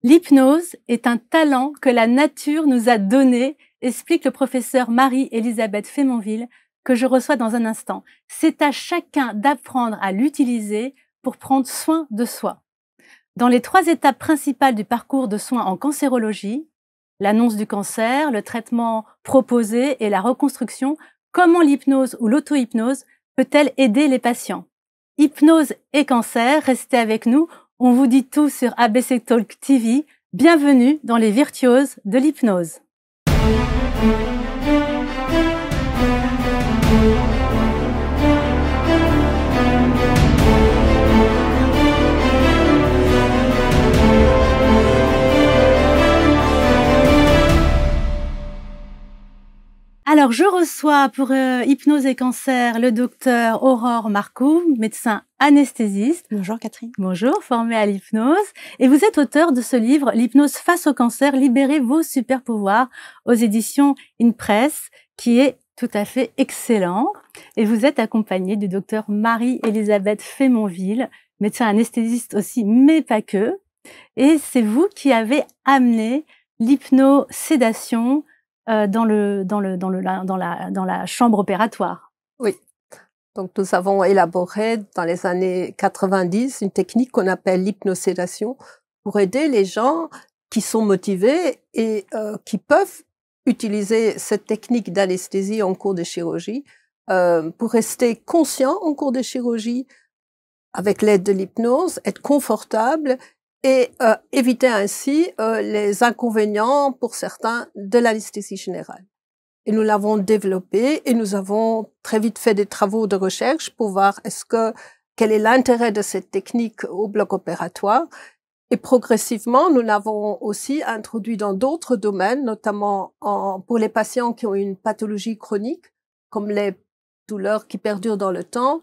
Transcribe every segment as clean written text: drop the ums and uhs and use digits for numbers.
L'hypnose est un talent que la nature nous a donné, explique le professeur Marie-Elisabeth Fémonville, que je reçois dans un instant. C'est à chacun d'apprendre à l'utiliser pour prendre soin de soi. Dans les 3 étapes principales du parcours de soins en cancérologie, l'annonce du cancer, le traitement proposé et la reconstruction, comment l'hypnose ou l'auto-hypnose peut-elle aider les patients? Hypnose et cancer, restez avec nous. On vous dit tout sur ABC Talk TV. Bienvenue dans les virtuoses de l'hypnose. Alors, je reçois pour hypnose et cancer le docteur Aurore Marcoux, médecin anesthésiste. Bonjour Catherine. Bonjour, formée à l'hypnose. Et vous êtes auteur de ce livre, L'hypnose face au cancer, libérez vos super pouvoirs, aux éditions InPress, qui est tout à fait excellent. Et vous êtes accompagnée du docteur Marie-Elisabeth Fémonville, médecin anesthésiste aussi, mais pas que. Et c'est vous qui avez amené l'hypnosédation dans la chambre opératoire. Oui. Donc, nous avons élaboré dans les années 90 une technique qu'on appelle l'hypnosédation pour aider les gens qui sont motivés et qui peuvent utiliser cette technique d'anesthésie en cours de chirurgie pour rester conscient en cours de chirurgie avec l'aide de l'hypnose, être confortable et éviter ainsi les inconvénients pour certains de l'anesthésie générale. Et nous l'avons développé et nous avons très vite fait des travaux de recherche pour voir quel est l'intérêt de cette technique au bloc opératoire. Et progressivement, nous l'avons aussi introduit dans d'autres domaines, notamment pour les patients qui ont une pathologie chronique, comme les douleurs qui perdurent dans le temps,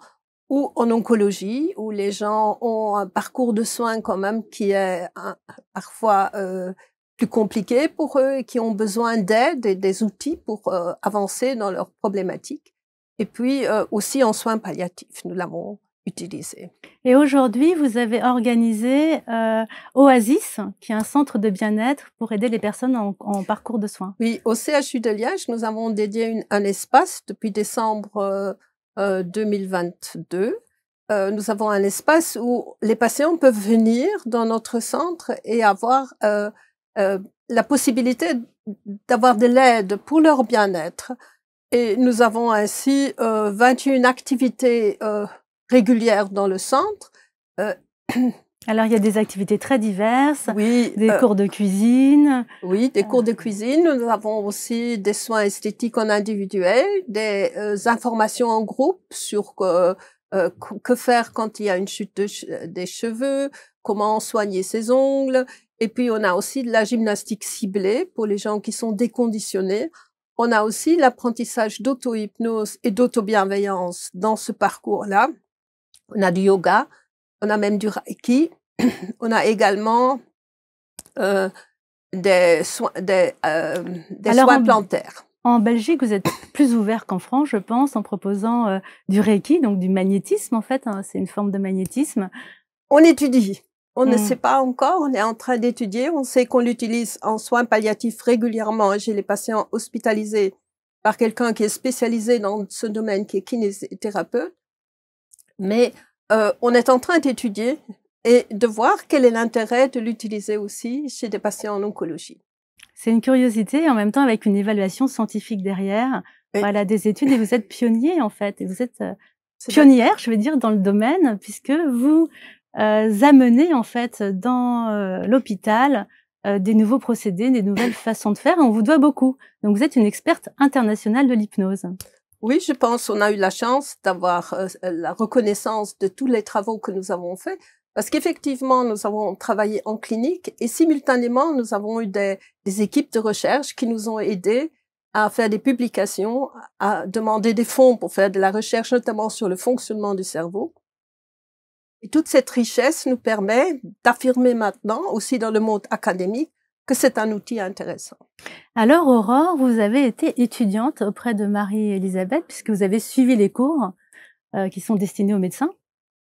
ou en oncologie, où les gens ont un parcours de soins quand même qui est parfois plus compliqué pour eux et qui ont besoin d'aide et des outils pour avancer dans leurs problématiques. Et puis aussi en soins palliatifs, nous l'avons utilisé. Et aujourd'hui, vous avez organisé Oasis, qui est un centre de bien-être pour aider les personnes en parcours de soins. Oui, au CHU de Liège, nous avons dédié un espace depuis décembre 2022. Nous avons un espace où les patients peuvent venir dans notre centre et avoir la possibilité d'avoir de l'aide pour leur bien-être. Et nous avons ainsi 21 activités régulières dans le centre. Alors, il y a des activités très diverses, oui, des cours de cuisine. Oui, des cours de cuisine. Nous avons aussi des soins esthétiques en individuel, des informations en groupe sur que faire quand il y a une chute des cheveux, comment soigner ses ongles. Et puis, on a aussi de la gymnastique ciblée pour les gens qui sont déconditionnés. On a aussi l'apprentissage d'auto-hypnose et d'auto-bienveillance dans ce parcours-là. On a du yoga, on a même du reiki. On a également des soins plantaires. En Belgique, vous êtes plus ouvert qu'en France, je pense, en proposant du reiki, donc du magnétisme en fait, hein, c'est une forme de magnétisme. On étudie. On ne sait pas encore, on est en train d'étudier. On sait qu'on l'utilise en soins palliatifs régulièrement chez les patients hospitalisés par quelqu'un qui est spécialisé dans ce domaine, qui est kinésithérapeute. Mais on est en train d'étudier et de voir quel est l'intérêt de l'utiliser aussi chez des patients en oncologie. C'est une curiosité et en même temps avec une évaluation scientifique derrière. Oui. Voilà, des études et vous êtes pionnier en fait. Et vous êtes pionnière, je veux dire, dans le domaine puisque vous amenez en fait dans l'hôpital des nouveaux procédés, des nouvelles façons de faire. Et on vous doit beaucoup. Donc vous êtes une experte internationale de l'hypnose. Oui, je pense qu'on a eu la chance d'avoir la reconnaissance de tous les travaux que nous avons faits. Parce qu'effectivement, nous avons travaillé en clinique et simultanément, nous avons eu des équipes de recherche qui nous ont aidés à faire des publications, à demander des fonds pour faire de la recherche, notamment sur le fonctionnement du cerveau. Et toute cette richesse nous permet d'affirmer maintenant, aussi dans le monde académique, que c'est un outil intéressant. Alors, Aurore, vous avez été étudiante auprès de Marie-Elisabeth, puisque vous avez suivi les cours qui sont destinés aux médecins,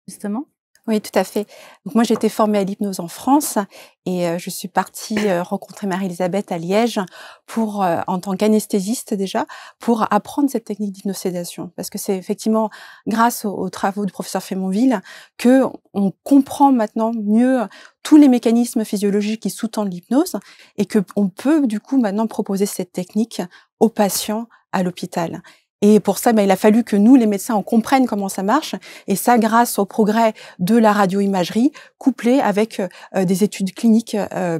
justement. Oui, tout à fait. Donc moi, j'ai été formée à l'hypnose en France et je suis partie rencontrer Marie-Elisabeth à Liège pour, en tant qu'anesthésiste déjà, pour apprendre cette technique d'hypnosédation. Parce que c'est effectivement grâce aux travaux du professeur Fémonville que on comprend maintenant mieux tous les mécanismes physiologiques qui sous-tendent l'hypnose et que on peut du coup maintenant proposer cette technique aux patients à l'hôpital. Et pour ça, il a fallu que nous, les médecins, on comprenne comment ça marche. Et ça, grâce au progrès de la radioimagerie, couplé avec des études cliniques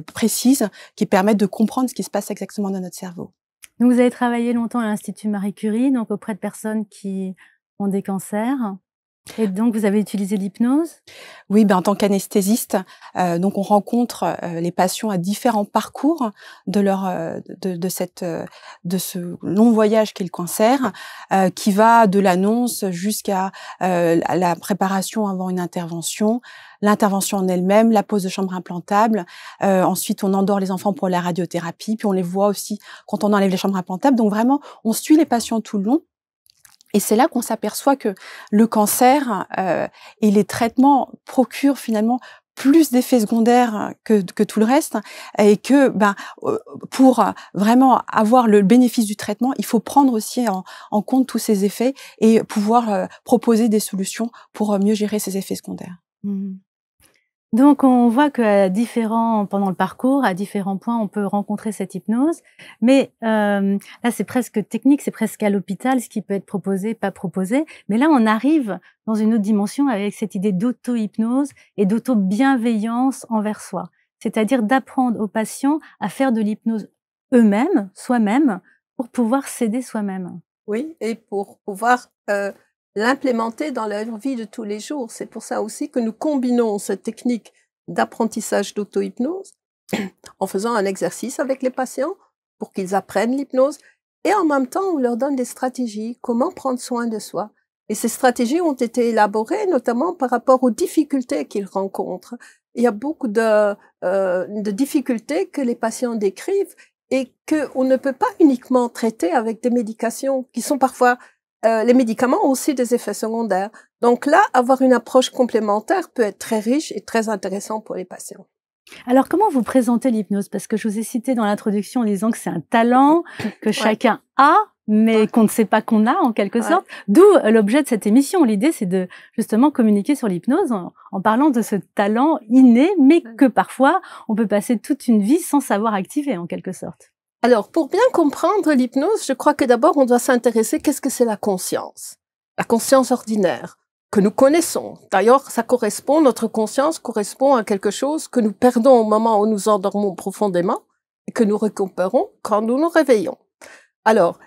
précises qui permettent de comprendre ce qui se passe exactement dans notre cerveau. Donc, vous avez travaillé longtemps à l'Institut Marie Curie, donc auprès de personnes qui ont des cancers. Et donc, vous avez utilisé l'hypnose? Oui, en tant qu'anesthésiste, donc on rencontre les patients à différents parcours de leur de ce long voyage qu'est le cancer, qui va de l'annonce jusqu'à la préparation avant une intervention, l'intervention en elle-même, la pose de chambre implantable. Ensuite, on endort les enfants pour la radiothérapie, puis on les voit aussi quand on enlève les chambres implantables. Donc vraiment, on suit les patients tout le long. Et c'est là qu'on s'aperçoit que le cancer et les traitements procurent finalement plus d'effets secondaires que tout le reste, et que pour vraiment avoir le bénéfice du traitement, il faut prendre aussi en compte tous ces effets et pouvoir proposer des solutions pour mieux gérer ces effets secondaires. Mmh. Donc on voit pendant le parcours, à différents points, on peut rencontrer cette hypnose. Mais là, c'est presque technique, c'est presque à l'hôpital, ce qui peut être proposé, pas proposé. Mais là, on arrive dans une autre dimension avec cette idée d'auto-hypnose et d'auto-bienveillance envers soi. C'est-à-dire d'apprendre aux patients à faire de l'hypnose eux-mêmes, soi-même, pour pouvoir s'aider soi-même. Oui, et pour pouvoir l'implémenter dans leur vie de tous les jours. C'est pour ça aussi que nous combinons cette technique d'apprentissage d'auto-hypnose en faisant un exercice avec les patients pour qu'ils apprennent l'hypnose et en même temps, on leur donne des stratégies, comment prendre soin de soi. Et ces stratégies ont été élaborées notamment par rapport aux difficultés qu'ils rencontrent. Il y a beaucoup de difficultés que les patients décrivent et qu'on ne peut pas uniquement traiter avec des médications qui sont parfois les médicaments ont aussi des effets secondaires. Donc là, avoir une approche complémentaire peut être très riche et très intéressant pour les patients. Alors, comment vous présentez l'hypnose? Parce que je vous ai cité dans l'introduction en disant que c'est un talent que chacun a, mais qu'on ne sait pas qu'on a en quelque sorte. D'où l'objet de cette émission. L'idée, c'est de justement communiquer sur l'hypnose en parlant de ce talent inné, mais que parfois, on peut passer toute une vie sans savoir activer en quelque sorte. Alors, pour bien comprendre l'hypnose, je crois que d'abord, on doit s'intéresser qu'est-ce que c'est la conscience? La conscience ordinaire, que nous connaissons. D'ailleurs, notre conscience correspond à quelque chose que nous perdons au moment où nous endormons profondément et que nous récupérons quand nous nous réveillons. Alors,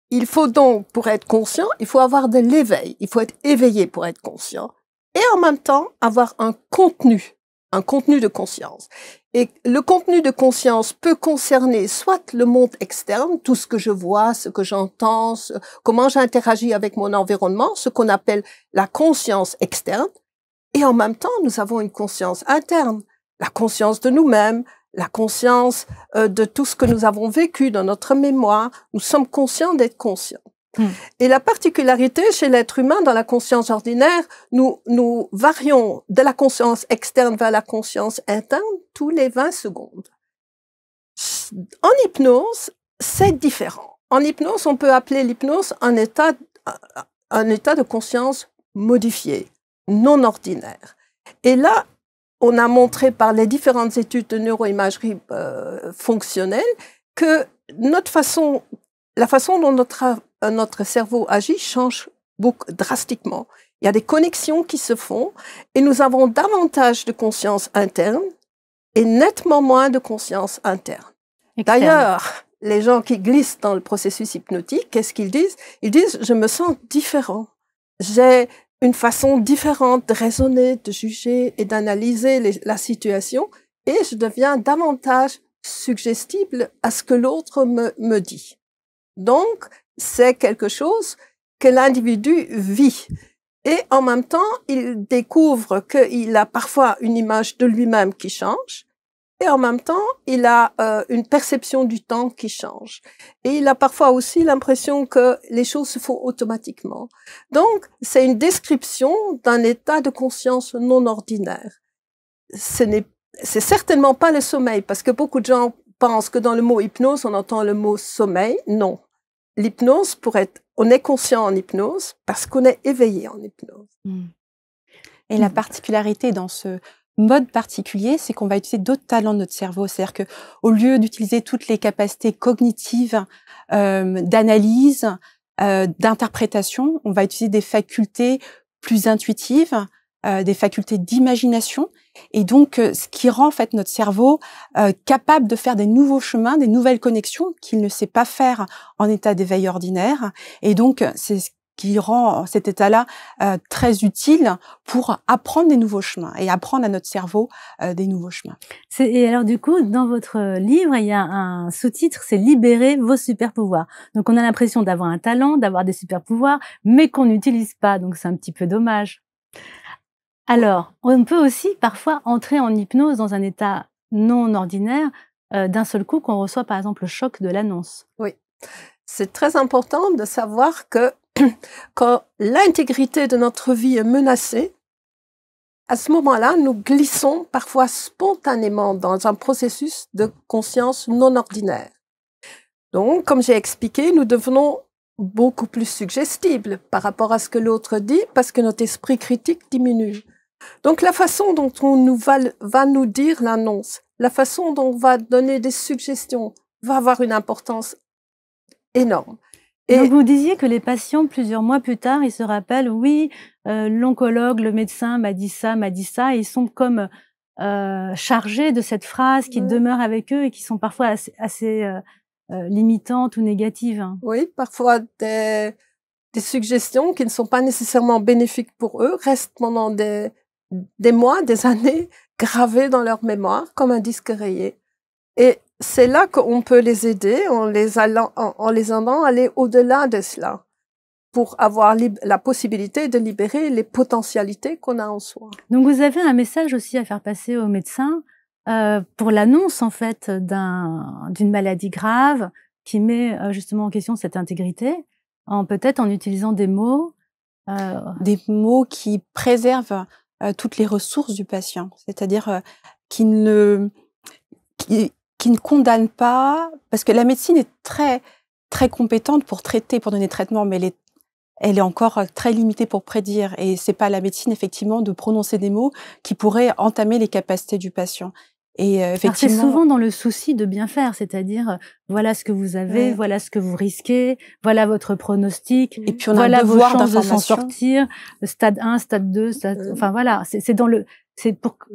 il faut donc, pour être conscient, il faut avoir de l'éveil. Il faut être éveillé pour être conscient. Et en même temps, avoir un contenu de conscience. Et le contenu de conscience peut concerner soit le monde externe, tout ce que je vois, ce que j'entends, comment j'interagis avec mon environnement, ce qu'on appelle la conscience externe. Et en même temps, nous avons une conscience interne, la conscience de nous-mêmes, la conscience de tout ce que nous avons vécu dans notre mémoire. Nous sommes conscients d'être conscients. Et la particularité chez l'être humain dans la conscience ordinaire, nous varions de la conscience externe vers la conscience interne tous les 20 secondes. En hypnose, c'est différent. En hypnose, on peut appeler l'hypnose un état de conscience modifié, non ordinaire. Et là, on a montré par les différentes études de neuroimagerie fonctionnelle que la façon dont notre cerveau agit change drastiquement. Il y a des connexions qui se font et nous avons davantage de conscience interne et nettement moins de conscience interne. D'ailleurs, les gens qui glissent dans le processus hypnotique, qu'est-ce qu'ils disent? Ils disent « je me sens différent, j'ai une façon différente de raisonner, de juger et d'analyser la situation et je deviens davantage suggestible à ce que l'autre me dit ». Donc, c'est quelque chose que l'individu vit. Et en même temps, il découvre qu'il a parfois une image de lui-même qui change. et en même temps, il a une perception du temps qui change. Et il a parfois aussi l'impression que les choses se font automatiquement. Donc, c'est une description d'un état de conscience non ordinaire. C'est certainement pas le sommeil, parce que beaucoup de gens pensent que dans le mot hypnose, on entend le mot sommeil. Non. L'hypnose, on est conscient en hypnose parce qu'on est éveillé en hypnose. Et la particularité dans ce mode particulier, c'est qu'on va utiliser d'autres talents de notre cerveau. C'est-à-dire que, au lieu d'utiliser toutes les capacités cognitives, d'analyse, d'interprétation, on va utiliser des facultés plus intuitives, des facultés d'imagination. Et donc, ce qui rend en fait notre cerveau capable de faire des nouveaux chemins, des nouvelles connexions qu'il ne sait pas faire en état d'éveil ordinaire. Et donc, c'est ce qui rend cet état-là très utile pour apprendre des nouveaux chemins et apprendre à notre cerveau des nouveaux chemins. Et alors du coup, dans votre livre, il y a un sous-titre, c'est « Libérer vos super-pouvoirs ». Donc on a l'impression d'avoir un talent, d'avoir des super-pouvoirs, mais qu'on n'utilise pas, donc c'est un petit peu dommage. Alors, on peut aussi parfois entrer en hypnose dans un état non ordinaire d'un seul coup qu'on reçoit par exemple le choc de l'annonce. Oui, c'est très important de savoir que quand l'intégrité de notre vie est menacée, à ce moment-là, nous glissons parfois spontanément dans un processus de conscience non ordinaire. Donc, comme j'ai expliqué, nous devenons beaucoup plus suggestibles par rapport à ce que l'autre dit parce que notre esprit critique diminue. Donc, la façon dont on va nous dire l'annonce, la façon dont on va donner des suggestions va avoir une importance énorme. Et donc vous disiez que les patients, plusieurs mois plus tard, ils se rappellent, oui, l'oncologue, le médecin m'a dit ça, et ils sont comme chargés de cette phrase qui demeure avec eux et qui sont parfois assez limitantes ou négatives. Oui, parfois des suggestions qui ne sont pas nécessairement bénéfiques pour eux restent pendant des mois, des années, gravées dans leur mémoire comme un disque rayé. Et c'est là qu'on peut les aider en les aidant à aller au-delà de cela pour avoir la possibilité de libérer les potentialités qu'on a en soi. Donc vous avez un message aussi à faire passer aux médecins pour l'annonce en fait d'une maladie grave qui met justement en question cette intégrité, peut-être en utilisant des mots. Des mots qui préservent toutes les ressources du patient, c'est-à-dire qui ne condamne pas, parce que la médecine est très, très compétente pour traiter, pour donner des traitements, mais elle est encore très limitée pour prédire. Et c'est pas à la médecine, effectivement, de prononcer des mots qui pourraient entamer les capacités du patient. Et effectivement, c'est souvent dans le souci de bien faire, c'est-à-dire voilà ce que vous avez, voilà ce que vous risquez, voilà votre pronostic, et puis on voilà a vos chances de s'en sortir, stade 1, stade 2, enfin voilà,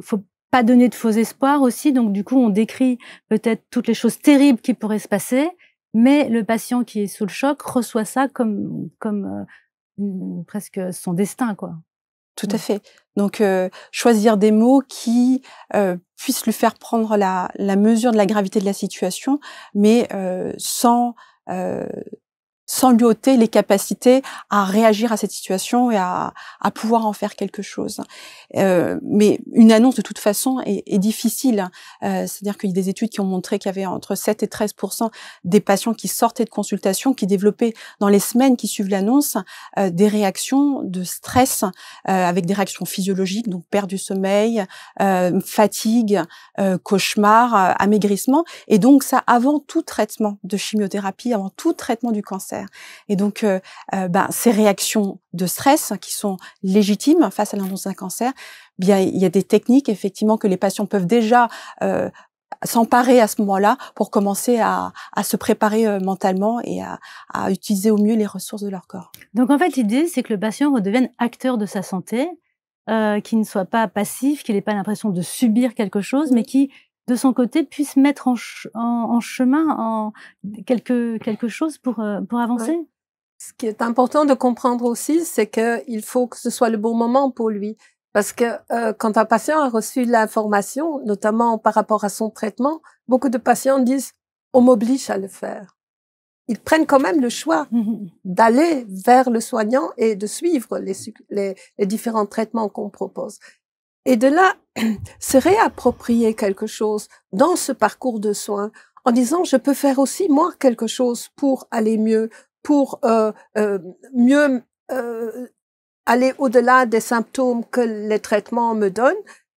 faut pas donner de faux espoirs aussi, donc du coup on décrit peut-être toutes les choses terribles qui pourraient se passer, mais le patient qui est sous le choc reçoit ça comme presque son destin, quoi. Tout à fait. Donc, choisir des mots qui puissent lui faire prendre la mesure de la gravité de la situation, mais sans lui ôter les capacités à réagir à cette situation et à pouvoir en faire quelque chose. Mais une annonce, de toute façon, est difficile. C'est-à-dire qu'il y a des études qui ont montré qu'il y avait entre 7 et 13% des patients qui sortaient de consultation, qui développaient dans les semaines qui suivent l'annonce des réactions de stress, avec des réactions physiologiques, donc perte du sommeil, fatigue, cauchemar, amaigrissement. Et donc ça, avant tout traitement de chimiothérapie, avant tout traitement du cancer. Et donc, ces réactions de stress qui sont légitimes face à l'annonce d'un cancer, bien il y a des techniques effectivement que les patients peuvent déjà s'emparer à ce moment-là pour commencer à se préparer mentalement et à utiliser au mieux les ressources de leur corps. Donc en fait, l'idée c'est que le patient redevienne acteur de sa santé, qu'il ne soit pas passif, qu'il n'ait pas l'impression de subir quelque chose, mais qui de son côté, puisse mettre en chemin quelque chose pour avancer. Ouais. Ce qui est important de comprendre aussi, c'est qu'il faut que ce soit le bon moment pour lui. Parce que quand un patient a reçu de l'information, notamment par rapport à son traitement, beaucoup de patients disent « on m'oblige à le faire ». Ils prennent quand même le choix d'aller vers le soignant et de suivre les différents traitements qu'on propose. Et de là, se réapproprier quelque chose dans ce parcours de soins en disant je peux faire aussi moi quelque chose pour aller mieux, pour mieux aller au-delà des symptômes que les traitements me donnent,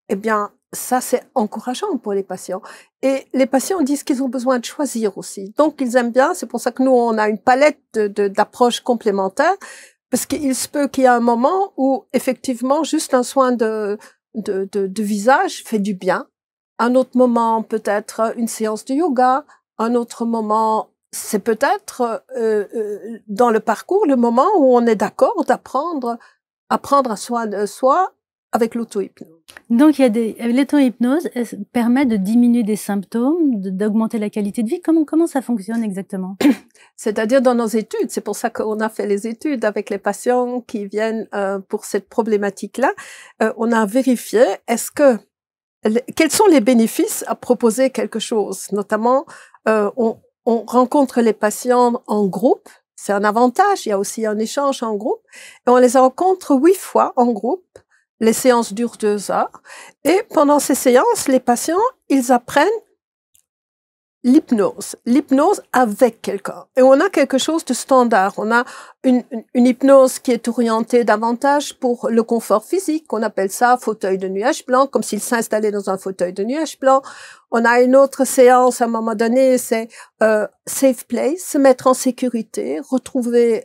eh bien, ça, c'est encourageant pour les patients. Et les patients disent qu'ils ont besoin de choisir aussi. Donc, ils aiment bien. C'est pour ça que nous, on a une palette d'approches complémentaires, parce qu'il se peut qu'il y ait un moment où, effectivement, juste un soin de visage fait du bien. Un autre moment, peut-être une séance de yoga. Un autre moment, c'est peut-être dans le parcours le moment où on est d'accord d'apprendre à prendre soin de soi avec l'auto-hypnose. Donc, l'auto-hypnose permet de diminuer des symptômes, d'augmenter la qualité de vie. Comment ça fonctionne exactement? C'est-à-dire dans nos études, c'est pour ça qu'on a fait les études avec les patients qui viennent pour cette problématique-là. On a vérifié quels sont les bénéfices à proposer quelque chose. Notamment, on rencontre les patients en groupe. C'est un avantage. Il y a aussi un échange en groupe. Et on les rencontre 8 fois en groupe. Les séances durent 2 heures. Et pendant ces séances, les patients, ils apprennent l'hypnose avec quelqu'un. Et on a quelque chose de standard. On a une hypnose qui est orientée davantage pour le confort physique. On appelle ça fauteuil de nuage blanc, comme s'il s'installait dans un fauteuil de nuage blanc. On a une autre séance, à un moment donné, c'est safe place, se mettre en sécurité, retrouver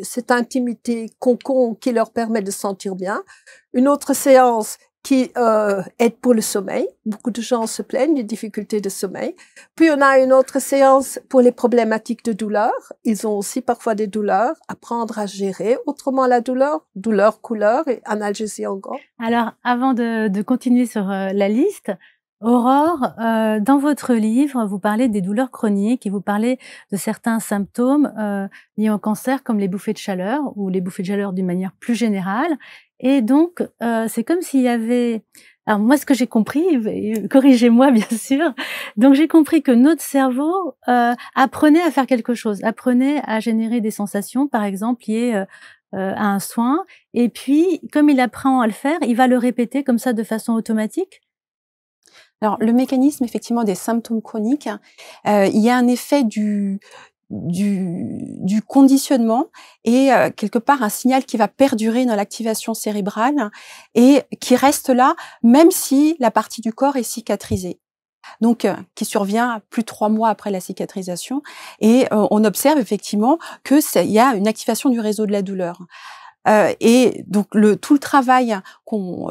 cette intimité cocon qui leur permet de se sentir bien. Une autre séance qui aide pour le sommeil. Beaucoup de gens se plaignent des difficultés de sommeil. Puis on a une autre séance pour les problématiques de douleur. Ils ont aussi parfois des douleurs. Apprendre à gérer autrement la douleur, couleur et analgésie en gants. Alors, avant de continuer sur la liste, Aurore, dans votre livre, vous parlez des douleurs chroniques et vous parlez de certains symptômes liés au cancer, comme les bouffées de chaleur ou les bouffées de chaleur d'une manière plus générale. Et donc, c'est comme s'il y avait... Alors moi, ce que j'ai compris, corrigez-moi bien sûr, donc j'ai compris que notre cerveau apprenait à faire quelque chose, apprenait à générer des sensations, par exemple, liées à un soin. Et puis, comme il apprend à le faire, il va le répéter comme ça de façon automatique. Alors, le mécanisme, effectivement, des symptômes chroniques, il y a un effet du conditionnement et quelque part un signal qui va perdurer dans l'activation cérébrale et qui reste là, même si la partie du corps est cicatrisée. Donc, qui survient plus de 3 mois après la cicatrisation. Et on observe effectivement il y a une activation du réseau de la douleur. Et donc tout le travail qu'on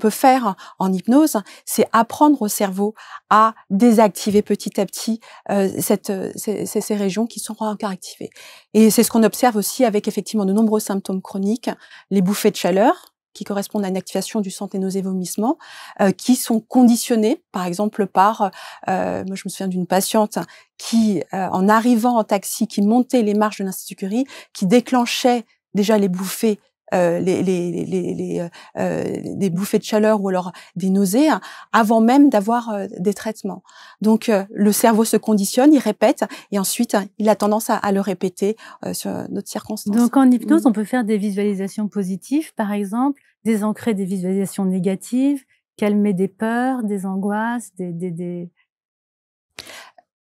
peut faire en hypnose, c'est apprendre au cerveau à désactiver petit à petit ces régions qui sont encore activées. Et c'est ce qu'on observe aussi avec effectivement de nombreux symptômes chroniques, les bouffées de chaleur qui correspondent à une activation du centre des nausées et vomissements, qui sont conditionnés, par exemple, par... moi, je me souviens d'une patiente qui, en arrivant en taxi, qui montait les marches de l'Institut Curie, qui déclenchait déjà les bouffées, des bouffées de chaleur ou alors des nausées avant même d'avoir des traitements. Donc le cerveau se conditionne, il répète et ensuite il a tendance à le répéter sur d'autres circonstances. Donc en hypnose, on peut faire des visualisations positives, par exemple, désancrer des visualisations négatives, calmer des peurs, des angoisses,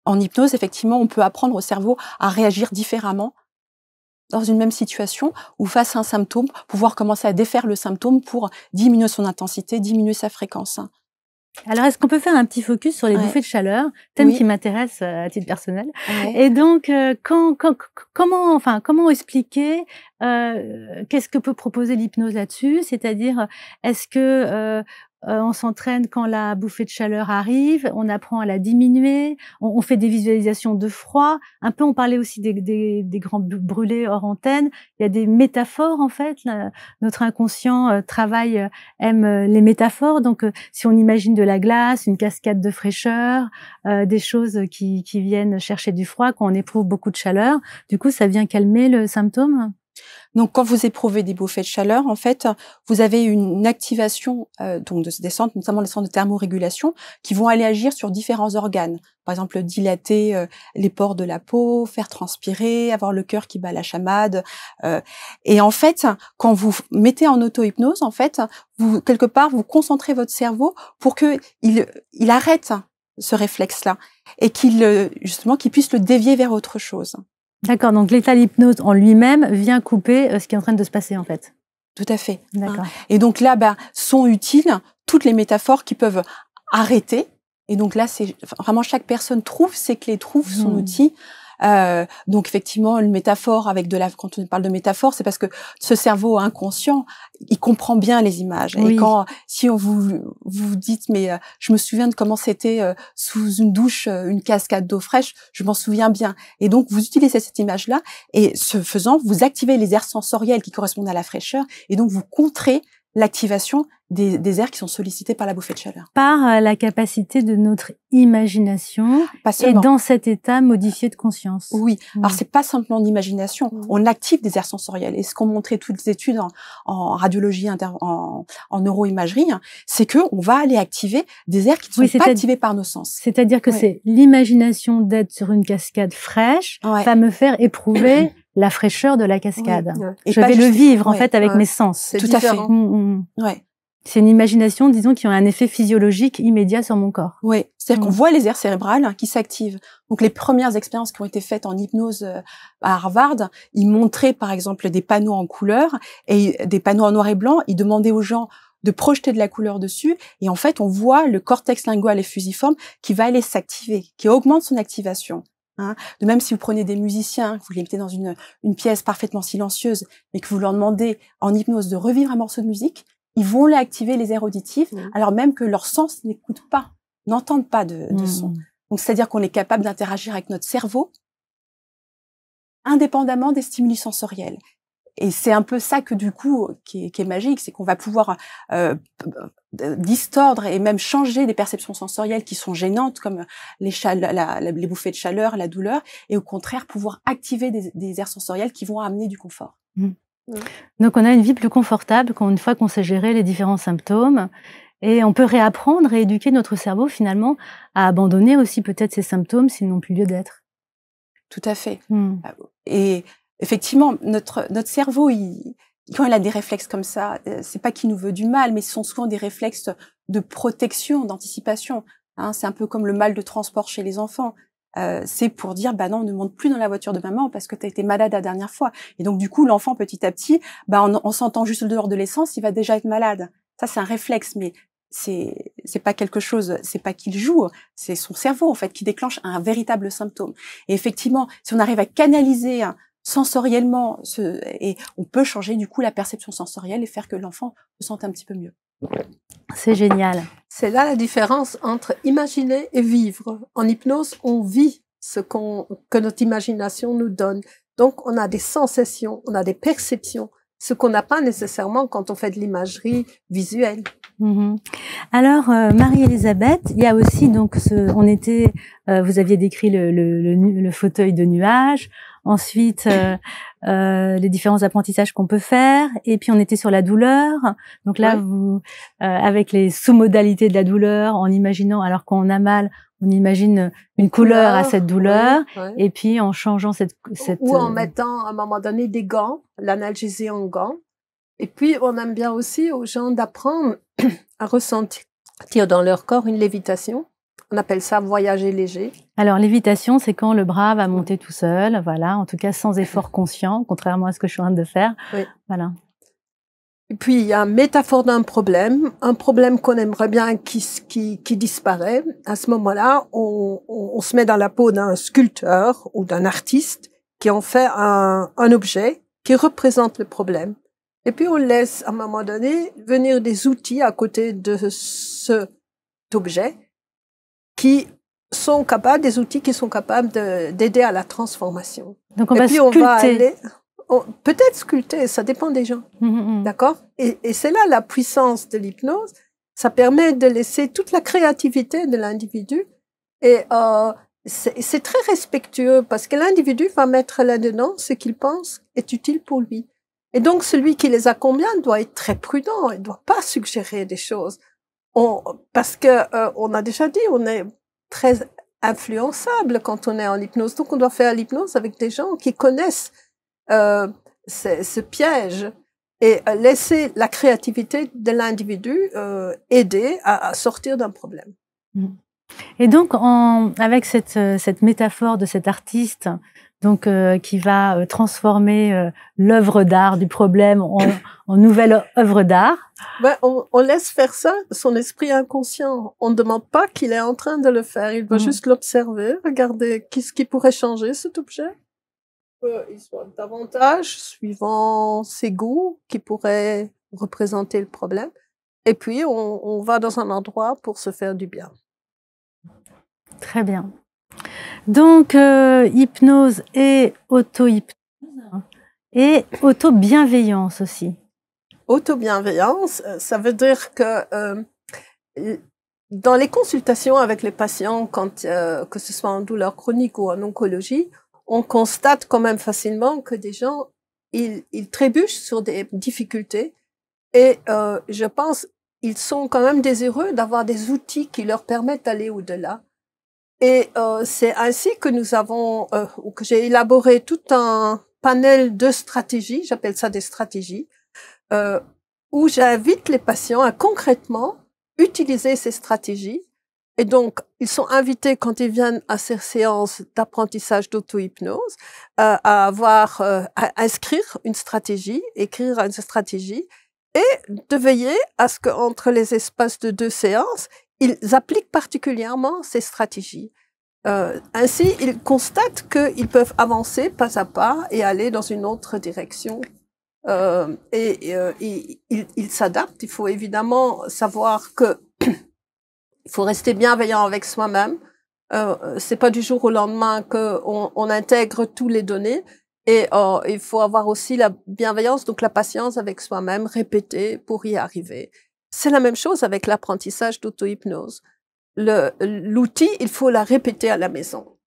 En hypnose, effectivement, on peut apprendre au cerveau à réagir différemment dans une même situation ou face à un symptôme, pouvoir commencer à défaire le symptôme pour diminuer son intensité, diminuer sa fréquence. Alors, est-ce qu'on peut faire un petit focus sur les bouffées de chaleur, thème qui m'intéresse à titre personnel. Et donc, comment expliquer, qu'est-ce que peut proposer l'hypnose là-dessus? C'est-à-dire, est-ce que on s'entraîne quand la bouffée de chaleur arrive, on apprend à la diminuer, on fait des visualisations de froid. Un peu, on parlait aussi des grands brûlés hors antenne. Il y a des métaphores, en fait. Notre inconscient aime les métaphores. Donc, si on imagine de la glace, une cascade de fraîcheur, des choses qui viennent chercher du froid quand on éprouve beaucoup de chaleur, du coup, ça vient calmer le symptôme. Donc, quand vous éprouvez des bouffées de chaleur, en fait, vous avez une activation donc des centres, notamment les centres de thermorégulation, qui vont aller agir sur différents organes. Par exemple, dilater les pores de la peau, faire transpirer, avoir le cœur qui bat la chamade. Et en fait, quand vous mettez en auto-hypnose, en fait, vous quelque part vous concentrez votre cerveau pour que il arrête ce réflexe-là et justement qu'il puisse le dévier vers autre chose. D'accord, donc l'état d'hypnose en lui-même vient couper ce qui est en train de se passer en fait. Tout à fait. D'accord. Et donc là, sont utiles toutes les métaphores qui peuvent arrêter. Et donc là, c'est vraiment chaque personne trouve ses clés, trouve son outil. Donc effectivement, une métaphore quand on parle de métaphore, c'est parce que ce cerveau inconscient, il comprend bien les images. Oui. Et si on vous dites, mais je me souviens de comment c'était sous une douche, une cascade d'eau fraîche, je m'en souviens bien. Et donc vous utilisez cette image-là, et ce faisant, vous activez les aires sensorielles qui correspondent à la fraîcheur, et donc vous contrez l'activation des aires qui sont sollicités par la bouffée de chaleur. Par la capacité de notre imagination et dans cet état modifié de conscience. Oui, alors c'est pas simplement d'imagination, on active des aires sensorielles. Et ce qu'ont montré toutes les études en radiologie, en neuroimagerie, c'est que on va aller activer des aires qui ne sont pas activées par nos sens. C'est-à-dire que c'est l'imagination d'être sur une cascade fraîche va me faire éprouver la fraîcheur de la cascade. Et je vais le vivre en fait avec mes sens. Tout à fait. Ouais. C'est une imagination, disons, qui a un effet physiologique immédiat sur mon corps. Oui, c'est-à-dire qu'on voit les aires cérébrales qui s'activent. Donc les premières expériences qui ont été faites en hypnose à Harvard, ils montraient par exemple des panneaux en couleur et des panneaux en noir et blanc. Ils demandaient aux gens de projeter de la couleur dessus, et en fait on voit le cortex lingual et fusiforme qui va aller s'activer, qui augmente son activation. De même, si vous prenez des musiciens, vous les mettez dans une pièce parfaitement silencieuse, mais que vous leur demandez en hypnose de revivre un morceau de musique, ils vont les activer les aires auditives, alors même que leurs sens n'écoutent pas, n'entendent pas de son. Donc, c'est-à-dire qu'on est capable d'interagir avec notre cerveau indépendamment des stimuli sensoriels. Et c'est un peu ça que du coup, qui est magique, c'est qu'on va pouvoir distordre et même changer des perceptions sensorielles qui sont gênantes, comme les bouffées de chaleur, la douleur, et au contraire pouvoir activer des aires sensorielles qui vont amener du confort. Donc on a une vie plus confortable une fois qu'on sait gérer les différents symptômes, et on peut réapprendre et éduquer notre cerveau finalement à abandonner aussi peut-être ces symptômes s'ils n'ont plus lieu d'être. Tout à fait. Et effectivement, notre cerveau, quand il a des réflexes comme ça, c'est pas qu'il nous veut du mal, mais ce sont souvent des réflexes de protection, d'anticipation. C'est un peu comme le mal de transport chez les enfants. C'est pour dire, non, ne monte plus dans la voiture de maman parce que tu as été malade la dernière fois. Et donc, du coup, l'enfant, petit à petit, en sentant juste l'odeur de l'essence, il va déjà être malade. Ça, c'est un réflexe, mais c'est pas quelque chose, c'est pas qu'il joue, c'est son cerveau, en fait, qui déclenche un véritable symptôme. Et effectivement, si on arrive à canaliser sensoriellement, et on peut changer du coup la perception sensorielle et faire que l'enfant se sente un petit peu mieux. C'est génial. C'est là la différence entre imaginer et vivre. En hypnose, on vit que notre imagination nous donne. Donc, on a des sensations, on a des perceptions, ce qu'on n'a pas nécessairement quand on fait de l'imagerie visuelle. Alors, Marie-Elisabeth, il y a aussi donc vous aviez décrit le fauteuil de nuage. Ensuite, les différents apprentissages qu'on peut faire. Et puis, on était sur la douleur. Donc là, vous, avec les sous-modalités de la douleur, en imaginant, alors qu'on a mal, on imagine une couleur à cette douleur. Et puis, en changeant cette ou en mettant, à un moment donné, des gants, l'analgésie en gants. Et puis, on aime bien aussi aux gens d'apprendre à ressentir dans leur corps une lévitation. On appelle ça voyager léger. Alors, lévitation, c'est quand le bras va monter tout seul, voilà, en tout cas sans effort conscient, contrairement à ce que je suis en train de faire. Voilà. Et puis, il y a une métaphore d'un problème qu'on aimerait bien qui disparaît. À ce moment-là, on se met dans la peau d'un sculpteur ou d'un artiste qui en fait un objet qui représente le problème. Et puis, on laisse, à un moment donné, venir des outils à côté de cet objet des outils qui sont capables d'aider à la transformation. Donc, on va sculpter. Peut-être sculpter, ça dépend des gens. D'accord? Et c'est là la puissance de l'hypnose. Ça permet de laisser toute la créativité de l'individu et c'est très respectueux parce que l'individu va mettre là-dedans ce qu'il pense est utile pour lui. Et donc, celui qui les accompagne doit être très prudent. Il ne doit pas suggérer des choses. Parce que, on a déjà dit, on est très influençable quand on est en hypnose. Donc, on doit faire l'hypnose avec des gens qui connaissent ce piège et laisser la créativité de l'individu aider à sortir d'un problème. Et donc, avec cette métaphore de cet artiste donc, qui va transformer l'œuvre d'art du problème en nouvelle œuvre d'art. Ben, on laisse faire ça, son esprit inconscient. On ne demande pas qu'il est en train de le faire. Il doit juste l'observer, regarder qu'est-ce qui pourrait changer cet objet. Il soit davantage suivant ses goûts qui pourraient représenter le problème. Et puis, on va dans un endroit pour se faire du bien. Très bien. Donc, hypnose et auto-hypnose et auto-bienveillance aussi. Auto-bienveillance, ça veut dire que dans les consultations avec les patients, que ce soit en douleur chronique ou en oncologie, on constate quand même facilement que des gens, ils trébuchent sur des difficultés et je pense ils sont quand même désireux d'avoir des outils qui leur permettent d'aller au-delà. Et c'est ainsi que nous avons, ou que j'ai élaboré tout un panel de stratégies, j'appelle ça des stratégies, où j'invite les patients à concrètement utiliser ces stratégies. Et donc, ils sont invités quand ils viennent à ces séances d'apprentissage d'auto-hypnose à inscrire une stratégie, écrire une stratégie, et de veiller à ce qu'entre les espaces de 2 séances, ils appliquent particulièrement ces stratégies. Ainsi, ils constatent qu'ils peuvent avancer pas à pas et aller dans une autre direction. Ils s'adaptent. Il faut évidemment savoir que il faut rester bienveillant avec soi-même. C'est pas du jour au lendemain qu'on intègre tous les données. Et il faut avoir aussi la bienveillance, donc la patience avec soi-même, répéter pour y arriver. C'est la même chose avec l'apprentissage d'auto-hypnose. L'outil, il faut la répéter à la maison.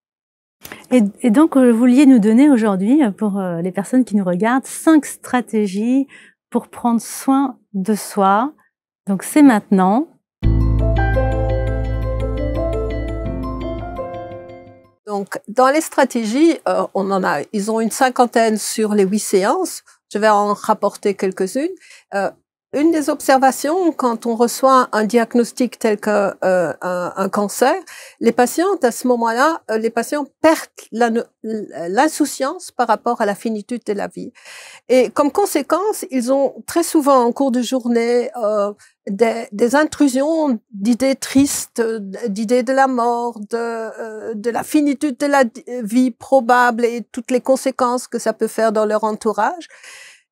Et donc, vous vouliez nous donner aujourd'hui, pour les personnes qui nous regardent, 5 stratégies pour prendre soin de soi. Donc, c'est maintenant. Donc, dans les stratégies, ils ont une 50aine sur les 8 séances. Je vais en rapporter quelques-unes. Une des observations, quand on reçoit un diagnostic tel qu'un cancer, les patients, à ce moment-là, les patients perdent l'insouciance par rapport à la finitude de la vie. Et comme conséquence, ils ont très souvent en cours de journée des intrusions d'idées tristes, d'idées de la mort, de la finitude de la vie probable et toutes les conséquences que ça peut faire dans leur entourage.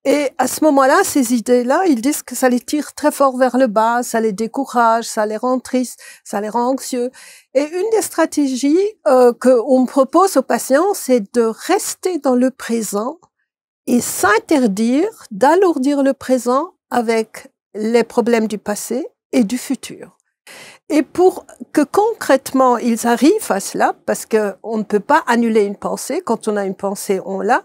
Et à ce moment-là, ces idées-là, ils disent que ça les tire très fort vers le bas, ça les décourage, ça les rend tristes, ça les rend anxieux. Et une des stratégies qu'on propose aux patients, c'est de rester dans le présent et s'interdire d'alourdir le présent avec les problèmes du passé et du futur. Et pour que concrètement ils arrivent à cela, parce qu'on ne peut pas annuler une pensée, quand on a une pensée, on l'a,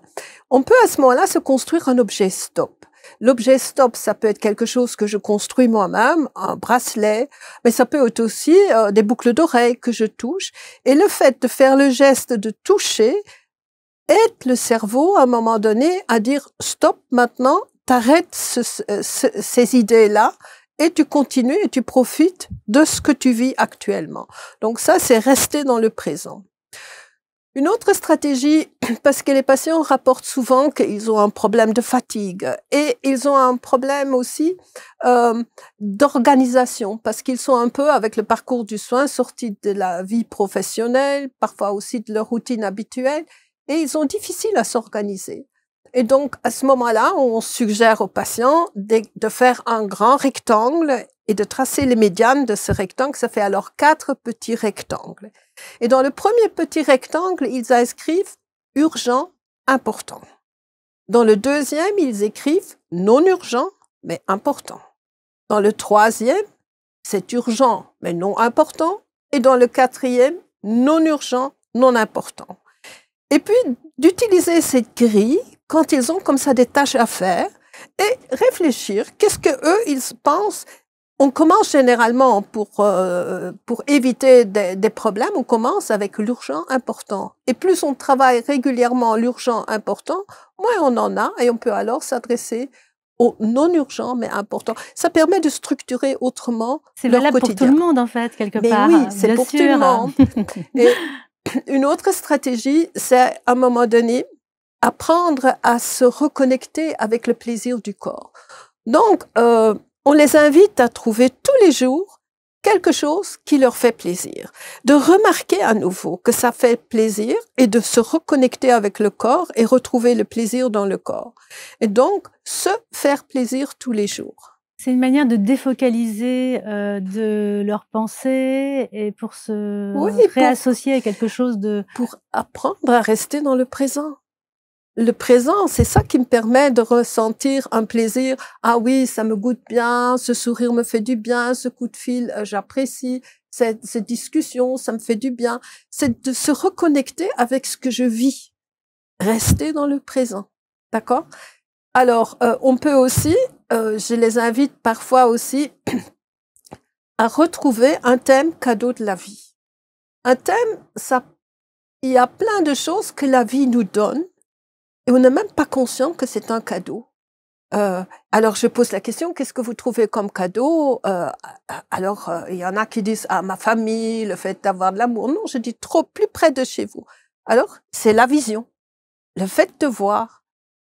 on peut à ce moment-là se construire un objet stop. L'objet stop, ça peut être quelque chose que je construis moi-même, un bracelet, mais ça peut être aussi des boucles d'oreilles que je touche. Et le fait de faire le geste de toucher aide le cerveau à un moment donné à dire stop maintenant, t'arrêtes ces idées-là, et tu continues et tu profites de ce que tu vis actuellement. Donc ça, c'est rester dans le présent. Une autre stratégie, parce que les patients rapportent souvent qu'ils ont un problème de fatigue et ils ont un problème aussi d'organisation, parce qu'ils sont un peu, avec le parcours du soin, sortis de la vie professionnelle, parfois aussi de leur routine habituelle, et ils sont difficiles à s'organiser. Et donc, à ce moment-là, on suggère aux patients de faire un grand rectangle et de tracer les médianes de ce rectangle. Ça fait alors 4 petits rectangles. Et dans le premier petit rectangle, ils inscrivent « urgent, important ». Dans le deuxième, ils écrivent « non urgent, mais important ». Dans le troisième, c'est « urgent, mais non important ». Et dans le quatrième, « non urgent, non importants. Et puis, d'utiliser cette grille quand ils ont comme ça des tâches à faire et réfléchir, qu'est-ce que eux ils pensent. On commence généralement pour éviter des problèmes, on commence avec l'urgent important. Et plus on travaille régulièrement l'urgent important, moins on en a et on peut alors s'adresser aux non urgents mais importants. Ça permet de structurer autrement leur valable quotidien. pour tout le monde en fait, quelque Mais part. oui, c'est bien pour sûr. tout le monde. Et une autre stratégie, c'est à un moment donné, apprendre à se reconnecter avec le plaisir du corps. Donc, on les invite à trouver tous les jours quelque chose qui leur fait plaisir, de remarquer à nouveau que ça fait plaisir et de se reconnecter avec le corps et retrouver le plaisir dans le corps. Et donc, se faire plaisir tous les jours. C'est une manière de défocaliser de leurs pensées et pour se réassocier à quelque chose de... Pour apprendre à rester dans le présent. Le présent, c'est ça qui me permet de ressentir un plaisir. Ah oui, ça me goûte bien, ce sourire me fait du bien, ce coup de fil, j'apprécie, cette discussion, ça me fait du bien. C'est de se reconnecter avec ce que je vis. Rester dans le présent. D'accord? Alors, on peut aussi, je les invite parfois aussi à retrouver un thème cadeau de la vie. Un thème, il y a plein de choses que la vie nous donne et on n'est même pas conscient que c'est un cadeau. Alors, je pose la question, qu'est-ce que vous trouvez comme cadeau? Alors, il y en a qui disent, ma famille, le fait d'avoir de l'amour. Non, je dis trop plus près de chez vous. Alors, c'est la vision. Le fait de voir,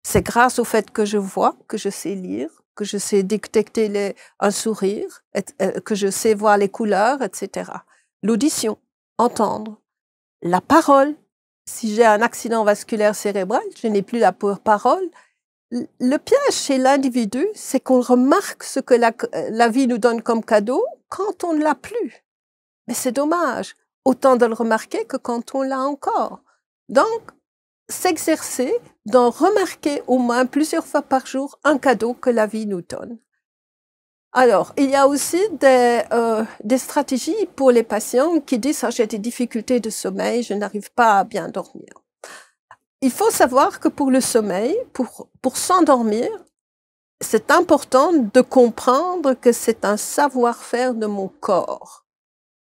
c'est grâce au fait que je vois, que je sais lire, que je sais détecter un sourire, que je sais voir les couleurs, etc. L'audition, entendre. La parole. Si j'ai un accident vasculaire cérébral, je n'ai plus la parole. Le piège chez l'individu, c'est qu'on remarque ce que la vie nous donne comme cadeau quand on ne l'a plus. Mais c'est dommage. Autant de le remarquer que quand on l'a encore. Donc, s'exercer d'en remarquer au moins plusieurs fois par jour un cadeau que la vie nous donne. Alors, il y a aussi des stratégies pour les patients qui disent « j'ai des difficultés de sommeil, je n'arrive pas à bien dormir ». Il faut savoir que pour le sommeil, pour s'endormir, c'est important de comprendre que c'est un savoir-faire de mon corps.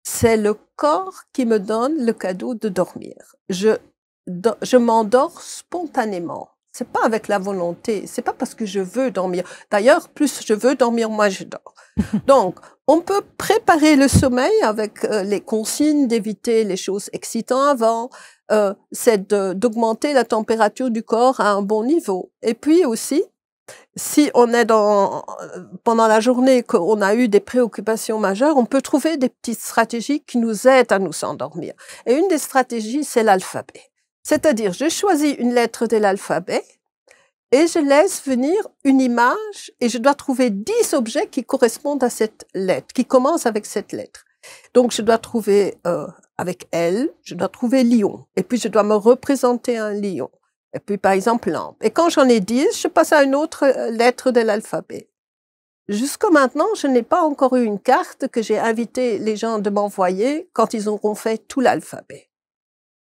C'est le corps qui me donne le cadeau de dormir. Je m'endors spontanément. C'est pas avec la volonté, c'est pas parce que je veux dormir. D'ailleurs, plus je veux dormir, moins je dors. Donc, on peut préparer le sommeil avec les consignes d'éviter les choses excitantes avant, c'est d'augmenter la température du corps à un bon niveau. Et puis aussi, si on est pendant la journée qu'on a eu des préoccupations majeures, on peut trouver des petites stratégies qui nous aident à nous endormir. Et une des stratégies, c'est l'alphabet. C'est-à-dire, je choisis une lettre de l'alphabet et je laisse venir une image et je dois trouver 10 objets qui correspondent à cette lettre, qui commencent avec cette lettre. Donc, je dois trouver avec L, je dois trouver lion. Et puis, je dois me représenter un lion. Et puis, par exemple, lampe. Et quand j'en ai 10, je passe à une autre lettre de l'alphabet. Jusqu'à maintenant, je n'ai pas encore eu une carte que j'ai invité les gens de m'envoyer quand ils auront fait tout l'alphabet.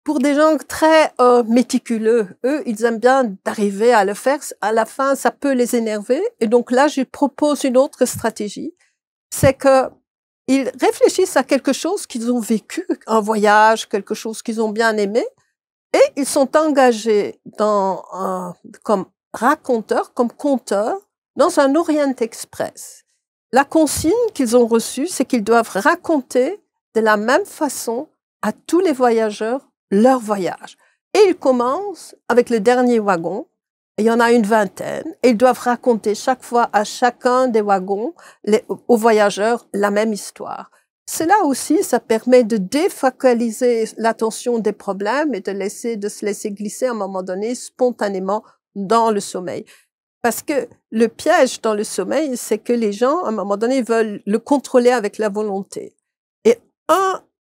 Pour des gens très méticuleux, eux, ils aiment bien d'arriver à le faire. À la fin, ça peut les énerver. Et donc là, je propose une autre stratégie. C'est qu'ils réfléchissent à quelque chose qu'ils ont vécu, un voyage, quelque chose qu'ils ont bien aimé. Et ils sont engagés comme raconteurs, comme conteurs, dans un Orient Express. La consigne qu'ils ont reçue, c'est qu'ils doivent raconter de la même façon à tous les voyageurs leur voyage. Et ils commencent avec le dernier wagon. Il y en a une vingtaine. Et ils doivent raconter chaque fois à chacun des wagons, aux voyageurs, la même histoire. Cela aussi, ça permet de défocaliser l'attention des problèmes et de se laisser glisser à un moment donné spontanément dans le sommeil. Parce que le piège dans le sommeil, c'est que les gens, à un moment donné, veulent le contrôler avec la volonté. Et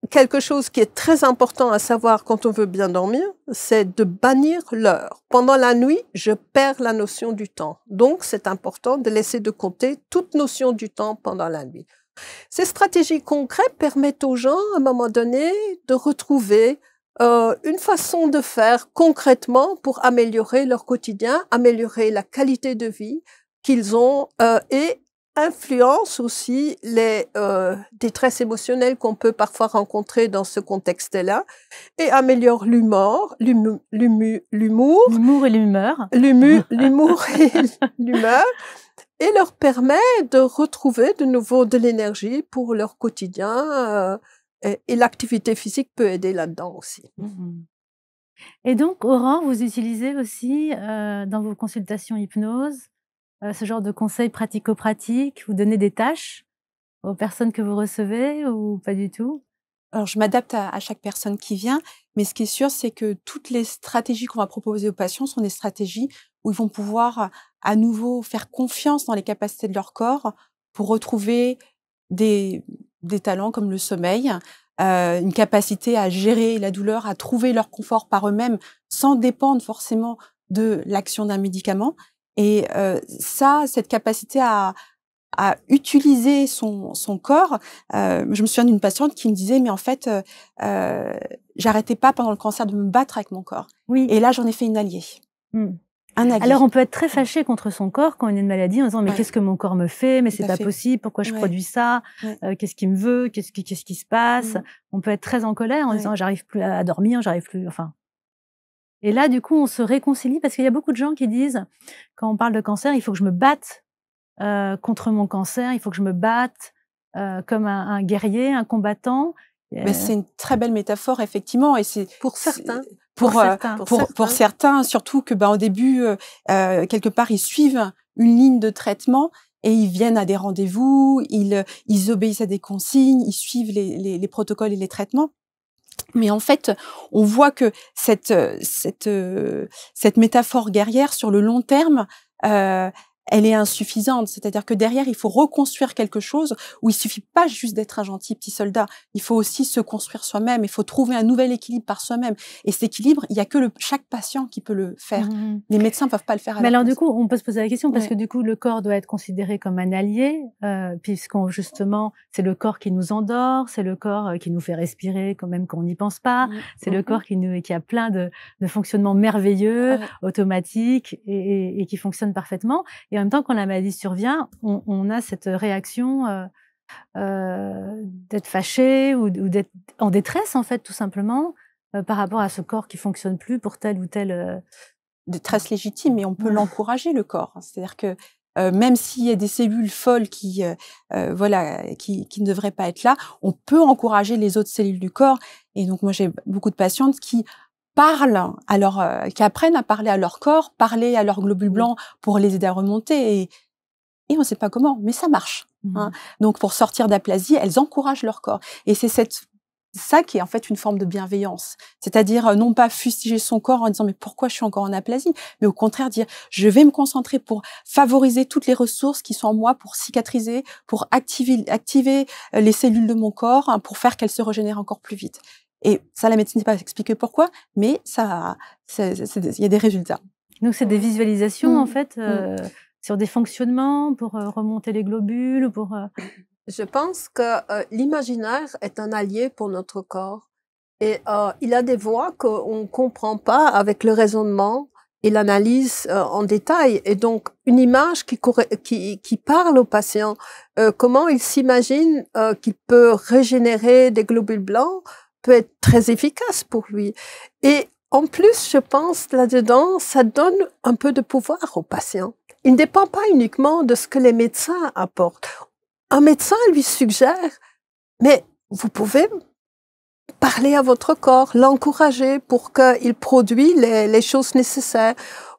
quelque chose qui est très important à savoir quand on veut bien dormir, c'est de bannir l'heure. Pendant la nuit, je perds la notion du temps. Donc, c'est important de laisser de côté toute notion du temps pendant la nuit. Ces stratégies concrètes permettent aux gens, à un moment donné, de retrouver une façon de faire concrètement pour améliorer leur quotidien, améliorer la qualité de vie qu'ils ont et influence aussi les détresses émotionnelles qu'on peut parfois rencontrer dans ce contexte-là et améliore l'humour, L'humour et l'humeur. l'humour et l'humeur et leur permet de retrouver de nouveau de l'énergie pour leur quotidien et l'activité physique peut aider là-dedans aussi. Et donc, Aurore, vous utilisez aussi dans vos consultations hypnose ce genre de conseils pratico-pratiques? Vous donnez des tâches aux personnes que vous recevez ou pas du tout? Alors, je m'adapte à chaque personne qui vient, mais ce qui est sûr, c'est que toutes les stratégies qu'on va proposer aux patients sont des stratégies où ils vont pouvoir à nouveau faire confiance dans les capacités de leur corps pour retrouver des talents comme le sommeil, une capacité à gérer la douleur, à trouver leur confort par eux-mêmes sans dépendre forcément de l'action d'un médicament. Et cette capacité à utiliser son corps. Je me souviens d'une patiente qui me disait, mais en fait, j'arrêtais pas pendant le cancer de me battre avec mon corps. Oui. Et là, j'en ai fait une alliée. Un allié. Alors, on peut être très fâché contre son corps quand on a une maladie en disant, mais qu'est-ce que mon corps me fait? Mais c'est pas possible. Pourquoi je produis ça? Qu'est-ce qu'il me veut? Qu'est-ce qui se passe? On peut être très en colère en disant, j'arrive plus à dormir, j'arrive plus, enfin. Et là, du coup, on se réconcilie parce qu'il y a beaucoup de gens qui disent, quand on parle de cancer, il faut que je me batte contre mon cancer, il faut que je me batte comme un guerrier, un combattant. Mais c'est une très belle métaphore, effectivement, et c'est pour certains. Pour certains, surtout que au début, quelque part, ils suivent une ligne de traitement et ils viennent à des rendez-vous, ils obéissent à des consignes, ils suivent les protocoles et les traitements. Mais en fait, on voit que cette métaphore guerrière, sur le long terme, elle est insuffisante. C'est-à-dire que derrière, il faut reconstruire quelque chose où il suffit pas juste d'être un gentil petit soldat. Il faut aussi se construire soi-même. Il faut trouver un nouvel équilibre par soi-même. Et cet équilibre, il y a que chaque patient qui peut le faire. Les médecins peuvent pas le faire. Mais alors, du coup, on peut se poser la question parce que du coup, le corps doit être considéré comme un allié, justement, c'est le corps qui nous endort, c'est le corps qui nous fait respirer quand même quand on n'y pense pas. C'est le corps qui a plein de fonctionnements merveilleux, automatiques et qui fonctionnent parfaitement. Et en même temps, quand la maladie survient, on a cette réaction d'être fâché ou d'être en détresse, en fait, tout simplement, par rapport à ce corps qui fonctionne plus pour telle ou telle... Détresse légitime, mais on peut l'encourager, le corps. C'est-à-dire que même s'il y a des cellules folles qui ne devraient pas être là, on peut encourager les autres cellules du corps. Et donc, moi, j'ai beaucoup de patientes qui apprennent à parler à leur corps, parler à leurs globules blancs pour les aider à remonter. Et on ne sait pas comment, mais ça marche. Hein. Donc, pour sortir d'aplasie, elles encouragent leur corps. Et c'est ça qui est en fait une forme de bienveillance. C'est-à-dire, non pas fustiger son corps en disant « mais pourquoi je suis encore en aplasie ?» mais au contraire dire « je vais me concentrer pour favoriser toutes les ressources qui sont en moi pour cicatriser, pour activer les cellules de mon corps, pour faire qu'elles se régénèrent encore plus vite. » Et ça, la médecine n'est pas expliqué pourquoi, mais il y a des résultats. Donc, c'est des visualisations, en fait, sur des fonctionnements pour remonter les globules, pour... Je pense que l'imaginaire est un allié pour notre corps. Et il a des voies qu'on ne comprend pas avec le raisonnement et l'analyse en détail. Et donc, une image qui parle au patient, comment il s'imagine qu'il peut régénérer des globules blancs, peut être très efficace pour lui. Et en plus, je pense, là-dedans, ça donne un peu de pouvoir au patient. Il ne dépend pas uniquement de ce que les médecins apportent. Un médecin lui suggère, mais vous pouvez parler à votre corps, l'encourager pour qu'il produise les choses nécessaires,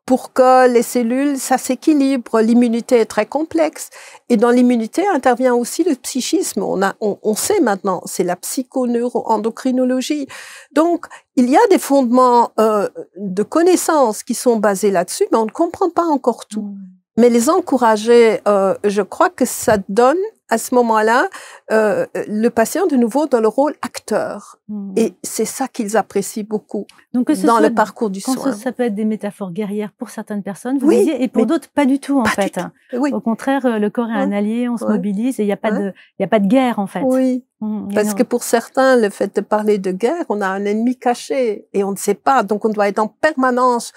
pour que les cellules, ça s'équilibre. L'immunité est très complexe. Et dans l'immunité intervient aussi le psychisme. On sait maintenant, c'est la psychoneuroendocrinologie. Donc, il y a des fondements de connaissances qui sont basés là-dessus, mais on ne comprend pas encore tout. Mais les encourager, je crois que ça donne à ce moment-là, le patient de nouveau dans le rôle acteur. Et c'est ça qu'ils apprécient beaucoup Donc, dans le parcours du soin. Ça peut être des métaphores guerrière pour certaines personnes, vous disiez, et pour d'autres, pas du tout, en fait. Oui. Au contraire, le corps est un allié, on se mobilise et il n'y a pas de guerre, en fait. Oui. Parce que pour certains, le fait de parler de guerre, on a un ennemi caché et on ne sait pas. Donc, on doit être en permanence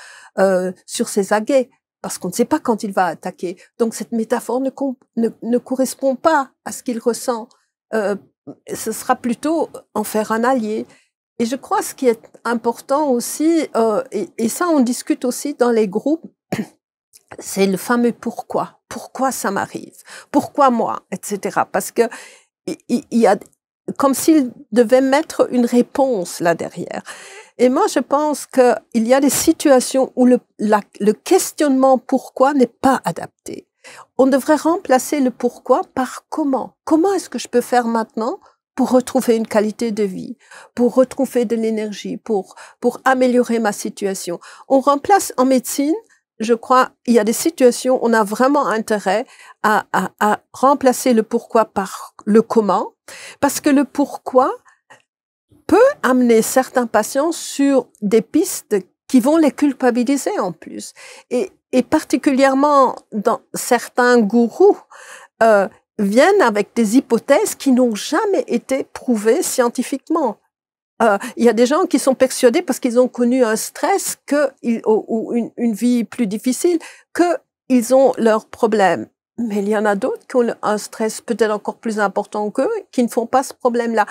sur ses aguets parce qu'on ne sait pas quand il va attaquer. Donc, cette métaphore ne correspond pas à ce qu'il ressent. Ce sera plutôt en faire un allié. Et je crois ce qui est important aussi, et ça on discute aussi dans les groupes, c'est le fameux pourquoi. Pourquoi ça m'arrive? Pourquoi moi? Etc. Parce que il y a comme s'il devait mettre une réponse là derrière. Et moi, je pense qu'il y a des situations où le questionnement pourquoi n'est pas adapté. On devrait remplacer le pourquoi par comment. Comment est-ce que je peux faire maintenant pour retrouver une qualité de vie, pour retrouver de l'énergie, pour améliorer ma situation? On remplace en médecine, je crois, il y a des situations où on a vraiment intérêt à remplacer le pourquoi par le comment, parce que le pourquoi peut amener certains patients sur des pistes qui vont les culpabiliser en plus. Et particulièrement dans certains gourous viennent avec des hypothèses qui n'ont jamais été prouvées scientifiquement. Il y a des gens qui sont persuadés parce qu'ils ont connu un stress ou une vie plus difficile qu'ils ont leurs problèmes. Mais il y en a d'autres qui ont un stress peut-être encore plus important qu'eux, qui ne font pas ce problème-là.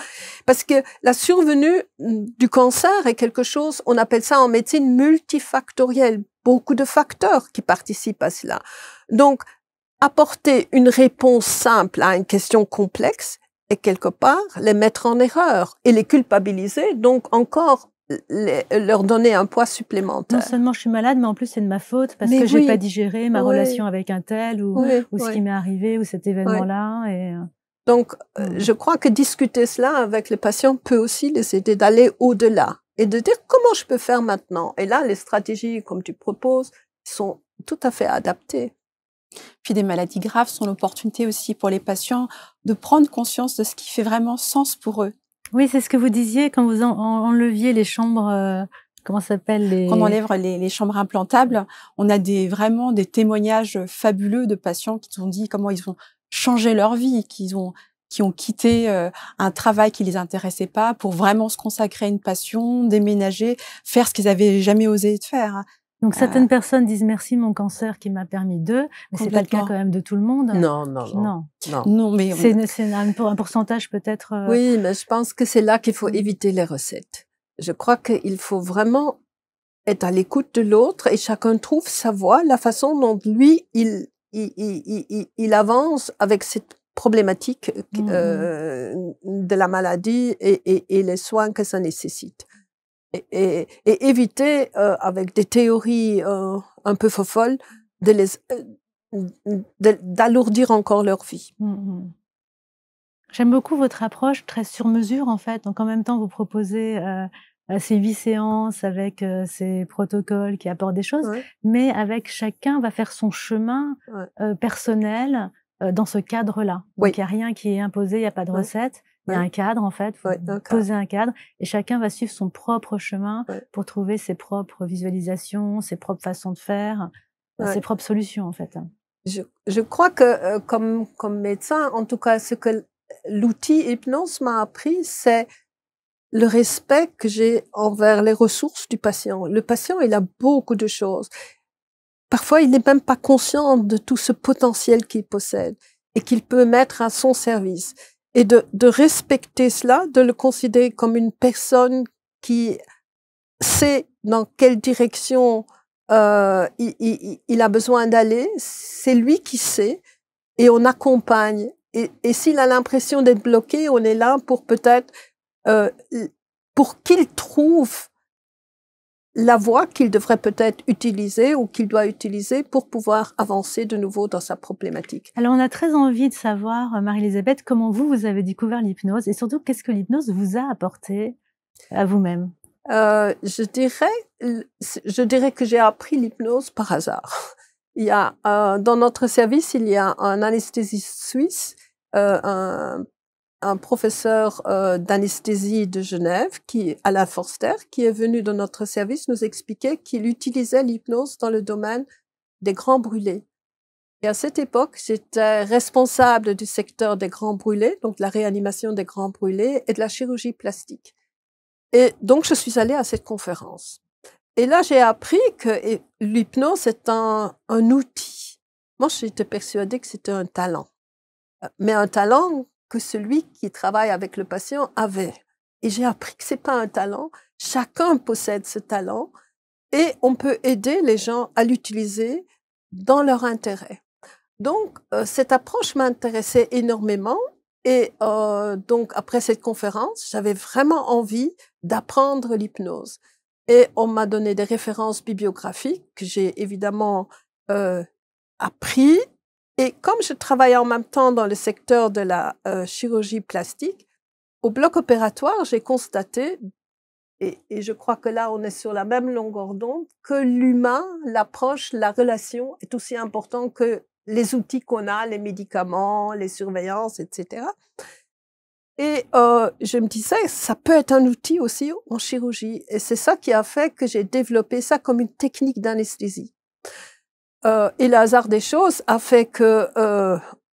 Parce que la survenue du cancer est quelque chose, on appelle ça en médecine multifactoriel. Beaucoup de facteurs qui participent à cela. Donc, apporter une réponse simple à une question complexe et quelque part les mettre en erreur et les culpabiliser, donc encore leur donner un poids supplémentaire. Non seulement je suis malade, mais en plus c'est de ma faute parce que j'ai pas digéré ma relation avec un tel ou ce qui m'est arrivé ou cet événement-là. Et... Donc, je crois que discuter cela avec les patients peut aussi les aider d'aller au-delà et de dire comment je peux faire maintenant. Et là, les stratégies, comme tu proposes, sont tout à fait adaptées. Puis des maladies graves sont l'opportunité aussi pour les patients de prendre conscience de ce qui fait vraiment sens pour eux. Oui, c'est ce que vous disiez quand vous enleviez les chambres, comment ça s'appelle Quand on enlève les chambres implantables, on a vraiment des témoignages fabuleux de patients qui ont dit comment ils ont changé leur vie, qui ont quitté un travail qui les intéressait pas pour vraiment se consacrer à une passion, déménager, faire ce qu'ils avaient jamais osé faire. Donc certaines personnes disent merci mon cancer qui m'a permis d'eux, mais c'est pas le cas quand même de tout le monde. Non, mais c'est un pourcentage peut-être. Oui, mais je pense que c'est là qu'il faut éviter les recettes. Je crois qu'il faut vraiment être à l'écoute de l'autre et chacun trouve sa voie, la façon dont lui il avance avec cette problématique de la maladie et les soins que ça nécessite. Et éviter, avec des théories un peu folles, d'alourdir encore leur vie. J'aime beaucoup votre approche très sur mesure, en fait. Donc, en même temps, vous proposez ces 8 séances avec ces protocoles qui apportent des choses, mais avec chacun va faire son chemin personnel dans ce cadre-là. Donc, il n'y a rien qui est imposé, il n'y a pas de recette. Il y a un cadre, en fait, vous posez un cadre, et chacun va suivre son propre chemin pour trouver ses propres visualisations, ses propres façons de faire, ses propres solutions, en fait. Je crois que, comme médecin, en tout cas, ce que l'outil hypnose m'a appris, c'est le respect que j'ai envers les ressources du patient. Le patient, il a beaucoup de choses. Parfois, il n'est même pas conscient de tout ce potentiel qu'il possède et qu'il peut mettre à son service. Et de respecter cela, de le considérer comme une personne qui sait dans quelle direction il a besoin d'aller, c'est lui qui sait, et on accompagne. Et s'il a l'impression d'être bloqué, on est là pour peut-être, pour qu'il trouve la voie qu'il devrait peut-être utiliser ou qu'il doit utiliser pour pouvoir avancer de nouveau dans sa problématique. Alors, on a très envie de savoir, Marie-Elisabeth, comment vous avez découvert l'hypnose et surtout, qu'est-ce que l'hypnose vous a apporté à vous-même? Je dirais que j'ai appris l'hypnose par hasard. Il y a, dans notre service, il y a un anesthésiste suisse un professeur d'anesthésie de Genève, Alain Forster, qui est venu dans notre service nous expliquer qu'il utilisait l'hypnose dans le domaine des grands brûlés. Et à cette époque, j'étais responsable du secteur des grands brûlés, donc de la réanimation des grands brûlés et de la chirurgie plastique. Et donc, je suis allée à cette conférence. Et là, j'ai appris que l'hypnose est un outil. Moi, j'étais persuadée que c'était un talent. Mais un talent que celui qui travaille avec le patient avait. Et j'ai appris que c'est pas un talent. Chacun possède ce talent et on peut aider les gens à l'utiliser dans leur intérêt. Donc, cette approche m'intéressait énormément. Et donc, après cette conférence, j'avais vraiment envie d'apprendre l'hypnose. Et on m'a donné des références bibliographiques que j'ai évidemment appris. Et comme je travaillais en même temps dans le secteur de la chirurgie plastique, au bloc opératoire, j'ai constaté, et je crois que là, on est sur la même longueur d'onde, que l'humain, l'approche, la relation est aussi important que les outils qu'on a, les médicaments, les surveillances, etc. Et je me disais, ça peut être un outil aussi en chirurgie. Et c'est ça qui a fait que j'ai développé ça comme une technique d'anesthésie. Et le hasard des choses a fait que,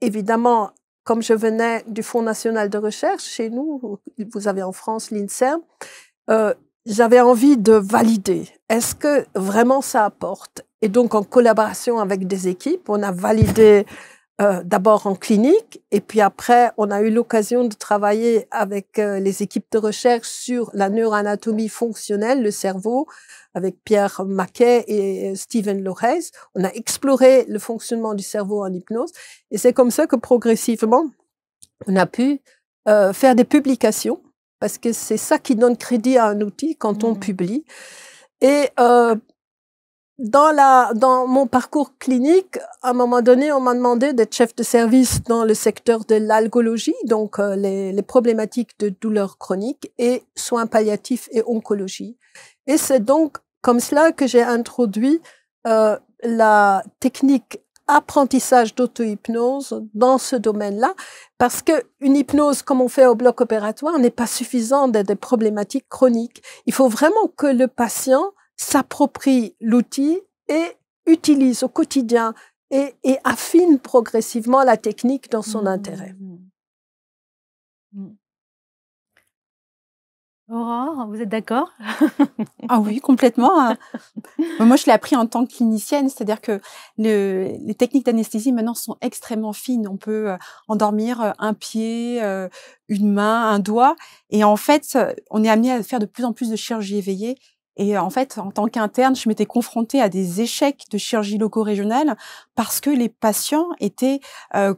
évidemment, comme je venais du Fonds national de recherche, chez nous, vous avez en France l'INSERM, j'avais envie de valider. Est-ce que vraiment ça apporte? Et donc, en collaboration avec des équipes, on a validé d'abord en clinique, et puis après, on a eu l'occasion de travailler avec les équipes de recherche sur la neuroanatomie fonctionnelle, le cerveau, avec Pierre Maquet et Steven Lorez. On a exploré le fonctionnement du cerveau en hypnose, et c'est comme ça que progressivement, on a pu faire des publications, parce que c'est ça qui donne crédit à un outil quand on publie. Et dans mon parcours clinique, à un moment donné, on m'a demandé d'être chef de service dans le secteur de l'algologie, donc les problématiques de douleurs chroniques, et soins palliatifs et oncologie. Et c'est donc comme cela que j'ai introduit la technique apprentissage d'auto-hypnose dans ce domaine-là, parce que une hypnose, comme on fait au bloc opératoire, n'est pas suffisante dans des problématiques chroniques. Il faut vraiment que le patient s'approprie l'outil et utilise au quotidien et affine progressivement la technique dans son intérêt. Aurore, vous êtes d'accord? Ah oui, complètement. Moi, je l'ai appris en tant que clinicienne, c'est-à-dire que les techniques d'anesthésie maintenant sont extrêmement fines. On peut endormir un pied, une main, un doigt, et en fait, on est amené à faire de plus en plus de chirurgie éveillée. Et en fait, en tant qu'interne, je m'étais confrontée à des échecs de chirurgie loco-régionale parce que les patients étaient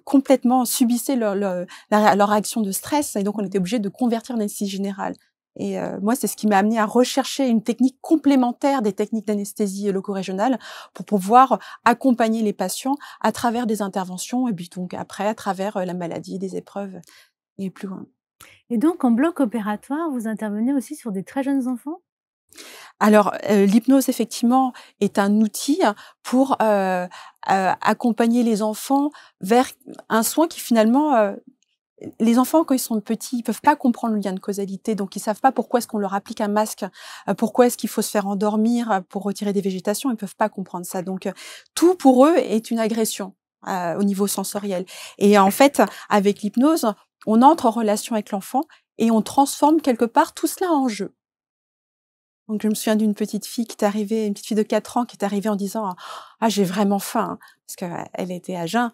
complètement subissaient leur réaction de stress, et donc on était obligé de convertir en anesthésie générale. Et moi, c'est ce qui m'a amené à rechercher une technique complémentaire des techniques d'anesthésie loco-régionale pour pouvoir accompagner les patients à travers des interventions et puis donc après à travers la maladie, des épreuves et plus loin. Et donc, en bloc opératoire, vous intervenez aussi sur des très jeunes enfants? Alors, l'hypnose, effectivement, est un outil pour accompagner les enfants vers un soin qui finalement... les enfants, quand ils sont petits, ils peuvent pas comprendre le lien de causalité, donc ils savent pas pourquoi est-ce qu'on leur applique un masque, pourquoi est-ce qu'il faut se faire endormir pour retirer des végétations, ils peuvent pas comprendre ça. Donc, tout pour eux est une agression au niveau sensoriel. Et en fait, avec l'hypnose, on entre en relation avec l'enfant et on transforme quelque part tout cela en jeu. Donc, je me souviens d'une petite fille qui est arrivée, une petite fille de 4 ans qui est arrivée en disant « Ah, j'ai vraiment faim », parce qu'elle était à jeun.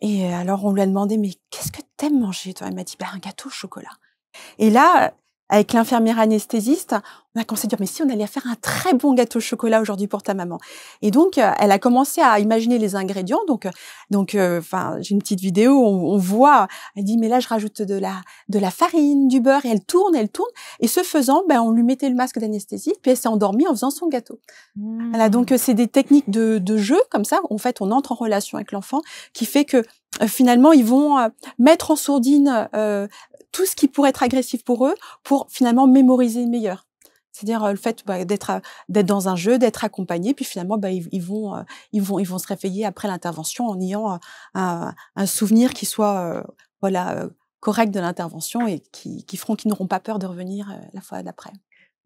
Et alors, on lui a demandé « Mais qu'est-ce que t'aimes manger, toi ?» Elle m'a dit « Bah, un gâteau au chocolat. » Et là, avec l'infirmière anesthésiste, on a commencé à dire « Mais si, on allait faire un très bon gâteau au chocolat aujourd'hui pour ta maman. » Et donc, elle a commencé à imaginer les ingrédients. Donc, j'ai une petite vidéo où on voit, elle dit « Mais là, je rajoute de la farine, du beurre. » Et elle tourne. Et ce faisant, on lui mettait le masque d'anesthésie, puis elle s'est endormie en faisant son gâteau. Voilà, donc c'est des techniques de jeu comme ça. En fait, on entre en relation avec l'enfant, qui fait que finalement, ils vont mettre en sourdine tout ce qui pourrait être agressif pour eux, pour finalement mémoriser le meilleur. C'est-à-dire le fait d'être dans un jeu, d'être accompagné, puis finalement ils vont se réveiller après l'intervention en ayant un souvenir qui soit correct de l'intervention et qui n'auront pas peur de revenir la fois d'après.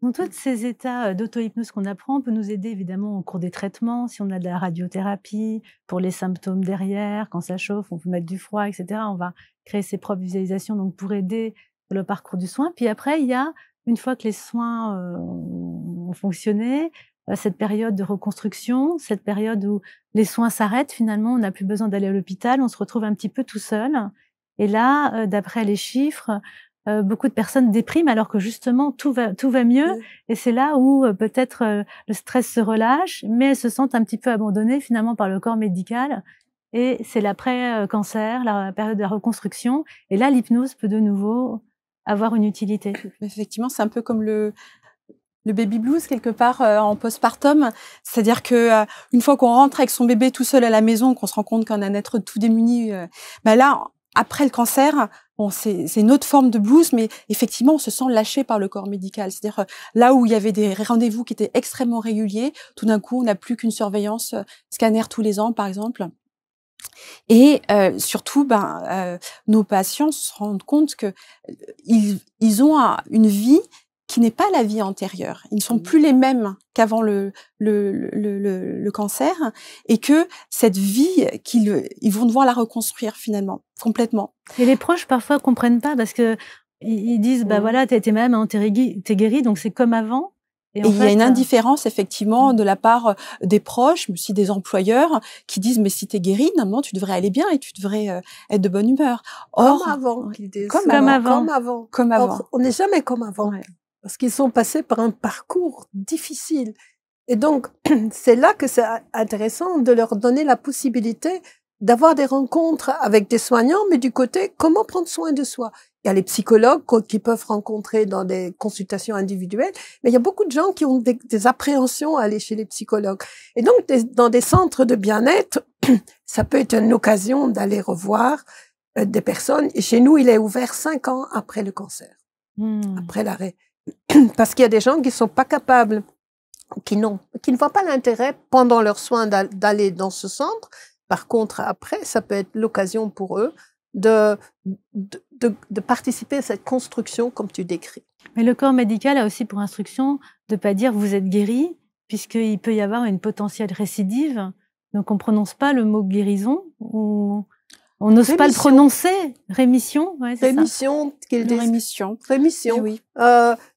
Donc, tous ces états d'auto-hypnose qu'on apprend peut nous aider évidemment au cours des traitements, si on a de la radiothérapie, pour les symptômes derrière, quand ça chauffe, on peut mettre du froid, etc. On va créer ses propres visualisations donc pour aider le parcours du soin. Puis après, il y a, une fois que les soins ont fonctionné, cette période de reconstruction, cette période où les soins s'arrêtent finalement, on n'a plus besoin d'aller à l'hôpital, on se retrouve un petit peu tout seul. Et là, d'après les chiffres, beaucoup de personnes dépriment alors que justement tout va mieux. Et c'est là où peut-être le stress se relâche, mais elles se sentent un petit peu abandonnées finalement par le corps médical. Et c'est l'après-cancer, la période de la reconstruction. Et là, l'hypnose peut de nouveau avoir une utilité. Effectivement, c'est un peu comme le baby blues quelque part en postpartum, c'est-à-dire que une fois qu'on rentre avec son bébé tout seul à la maison, qu'on se rend compte qu'on est un être tout démuni, là après le cancer, bon, c'est une autre forme de blues, mais effectivement, on se sent lâché par le corps médical. C'est-à-dire là où il y avait des rendez-vous qui étaient extrêmement réguliers, tout d'un coup, on n'a plus qu'une surveillance scanner tous les ans, par exemple. Et surtout, nos patients se rendent compte que ils ont une vie qui n'est pas la vie antérieure. Ils ne sont plus les mêmes qu'avant le cancer, et que cette vie, ils vont devoir la reconstruire finalement, complètement. Et les proches parfois comprennent pas parce que ils disent voilà, t'es malade, hein, t'es guéri, donc c'est comme avant. Et il y a une indifférence, effectivement, de la part des proches, mais aussi des employeurs, qui disent, mais si t'es guéri, normalement, tu devrais aller bien et tu devrais être de bonne humeur. Or, comme avant, qu'ils disent. Comme avant. Or, on n'est jamais comme avant. Ouais. Parce qu'ils sont passés par un parcours difficile. Et donc, c'est là que c'est intéressant de leur donner la possibilité d'avoir des rencontres avec des soignants, mais du côté, comment prendre soin de soi. Il y a les psychologues qui peuvent rencontrer dans des consultations individuelles, mais il y a beaucoup de gens qui ont des appréhensions à aller chez les psychologues. Et donc, dans des centres de bien-être, ça peut être une occasion d'aller revoir des personnes. Et chez nous, il est ouvert 5 ans après le cancer, après l'arrêt. Parce qu'il y a des gens qui sont pas capables, qui ne voient pas l'intérêt pendant leurs soins d'aller dans ce centre. Par contre, après, ça peut être l'occasion pour eux de participer à cette construction comme tu décris. Mais le corps médical a aussi pour instruction de ne pas dire vous êtes guéri, puisqu'il peut y avoir une potentielle récidive. Donc on ne prononce pas le mot guérison, ou on n'ose pas le prononcer. Rémission, ouais, c'est rémission, rémission. Rémission. Oui.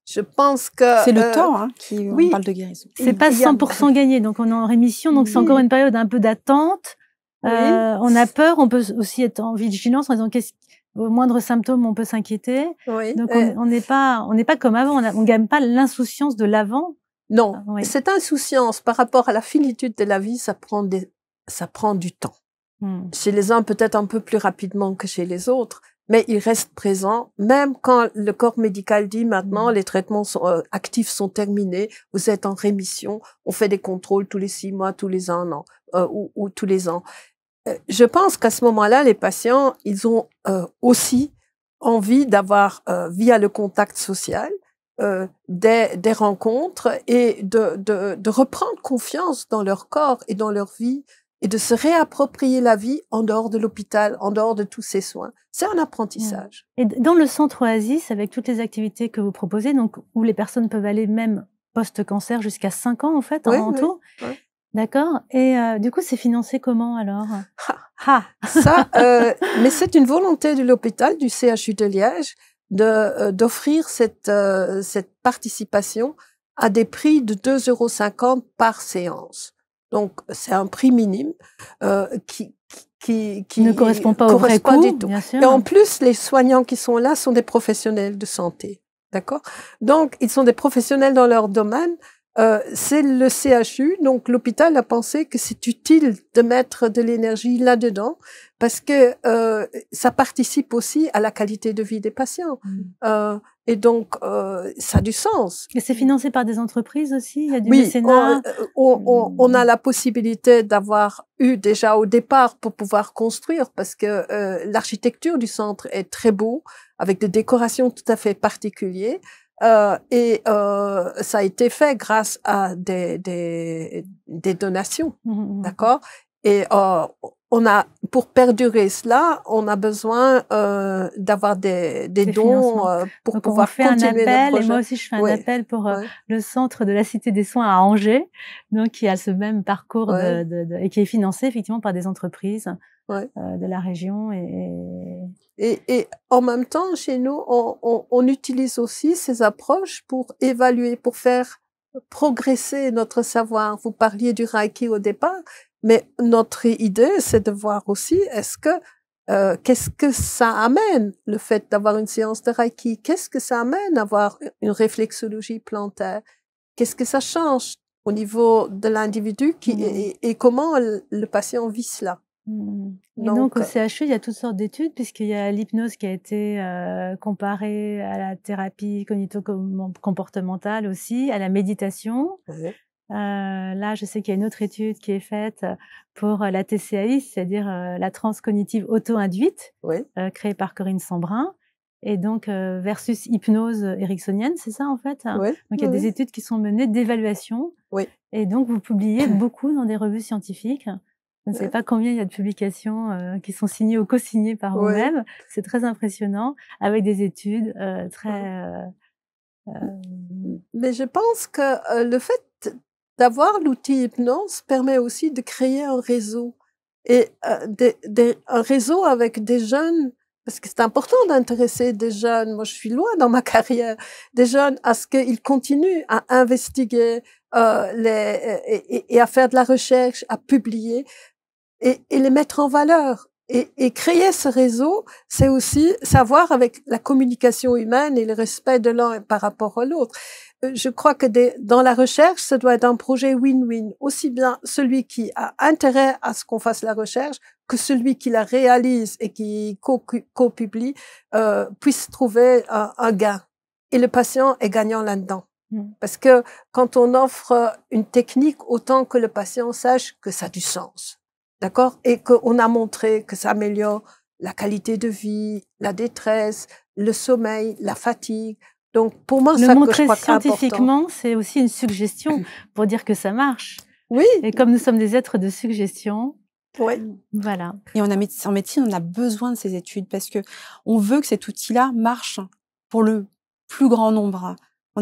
Je pense que c'est le temps qui on parle de guérison. C'est pas 100% gagné, donc on est en rémission, donc c'est encore une période un peu d'attente. On a peur, on peut aussi être en vigilance en disant au moindre symptôme on peut s'inquiéter. Oui. Donc on n'est pas comme avant, on gagne pas l'insouciance de l'avant. Non, cette insouciance par rapport à la finitude de la vie, ça prend du temps. Chez les uns peut-être un peu plus rapidement que chez les autres, mais il reste présent, même quand le corps médical dit maintenant les traitements actifs sont terminés, vous êtes en rémission, on fait des contrôles tous les 6 mois, tous les 1 an ou tous les ans. Je pense qu'à ce moment-là, les patients, ils ont aussi envie d'avoir, via le contact social, des rencontres et de reprendre confiance dans leur corps et dans leur vie, et de se réapproprier la vie en dehors de l'hôpital, en dehors de tous ces soins. C'est un apprentissage. Et dans le centre Oasis, avec toutes les activités que vous proposez, donc où les personnes peuvent aller même post-cancer jusqu'à 5 ans en fait, en tout. Oui. D'accord. Et du coup, c'est financé comment alors? Ça, mais c'est une volonté de l'hôpital, du CHU de Liège, d'offrir cette participation à des prix de 2,50 € par séance. Donc, c'est un prix minime qui ne correspond pas au vrai coût, du tout. Bien sûr. Et en plus, les soignants qui sont là sont des professionnels de santé, d'accord? Donc, ils sont des professionnels dans leur domaine. C'est le CHU, donc l'hôpital a pensé que c'est utile de mettre de l'énergie là-dedans parce que ça participe aussi à la qualité de vie des patients. Et donc, ça a du sens. Et c'est financé par des entreprises aussi? Il y a du mécénat? On a la possibilité d'avoir eu déjà au départ pour pouvoir construire parce que l'architecture du centre est très beau, avec des décorations tout à fait particulières. Ça a été fait grâce à des donations, d'accord? Et pour perdurer cela, on a besoin d'avoir des dons pour Donc pouvoir on fait un continuer le appel, et projet. moi aussi je fais un Oui, appel pour oui, le centre de la Cité des Soins à Angers, donc qui a ce même parcours oui, et qui est financé effectivement par des entreprises oui. de la région. Et en même temps, chez nous, on utilise aussi ces approches pour évaluer, pour faire progresser notre savoir. Vous parliez du Reiki au départ, mais notre idée, c'est de voir aussi, qu'est-ce que ça amène, le fait d'avoir une séance de Reiki? Qu'est-ce que ça amène d'avoir une réflexologie plantaire? Qu'est-ce que ça change au niveau de l'individu et comment le patient vit cela? Et donc au Donc, CHU, il y a toutes sortes d'études, puisqu'il y a l'hypnose qui a été comparée à la thérapie cognito-comportementale aussi, à la méditation. oui, Là, je sais qu'il y a une autre étude qui est faite pour la TCAI, c'est-à-dire la transe cognitive auto-induite, oui, créée par Corinne Sambrin, et donc versus hypnose ericksonienne, c'est ça en fait? oui, Donc il y a des oui, études qui sont menées d'évaluation, oui. et donc vous publiez beaucoup dans des revues scientifiques. Je ne sais Ouais, pas combien il y a de publications qui sont signées ou co-signées par ouais, vous-même. C'est très impressionnant, avec des études ouais. très... euh, Mais je pense que le fait d'avoir l'outil hypnose permet aussi de créer un réseau et un réseau avec des jeunes, parce que c'est important d'intéresser des jeunes. Moi, je suis loin dans ma carrière, des jeunes à ce qu'ils continuent à investiguer et à faire de la recherche, à publier. Et les mettre en valeur. Et créer ce réseau, c'est aussi savoir avec la communication humaine et le respect de l'un par rapport à l'autre. Je crois que dans la recherche, ça doit être un projet win-win. Aussi bien celui qui a intérêt à ce qu'on fasse la recherche que celui qui la réalise et qui co-publie puisse trouver un gain. Et le patient est gagnant là-dedans. Parce que quand on offre une technique, autant que le patient sache que ça a du sens. D'accord? Et qu'on a montré que ça améliore la qualité de vie, la détresse, le sommeil, la fatigue. Donc, pour moi, Le ça que je montrer crois qu'est important. scientifiquement, c'est aussi une suggestion pour dire que ça marche. Oui, Et comme nous sommes des êtres de suggestion, oui, voilà. Et en médecine, on a besoin de ces études parce que on veut que cet outil-là marche pour le plus grand nombre. On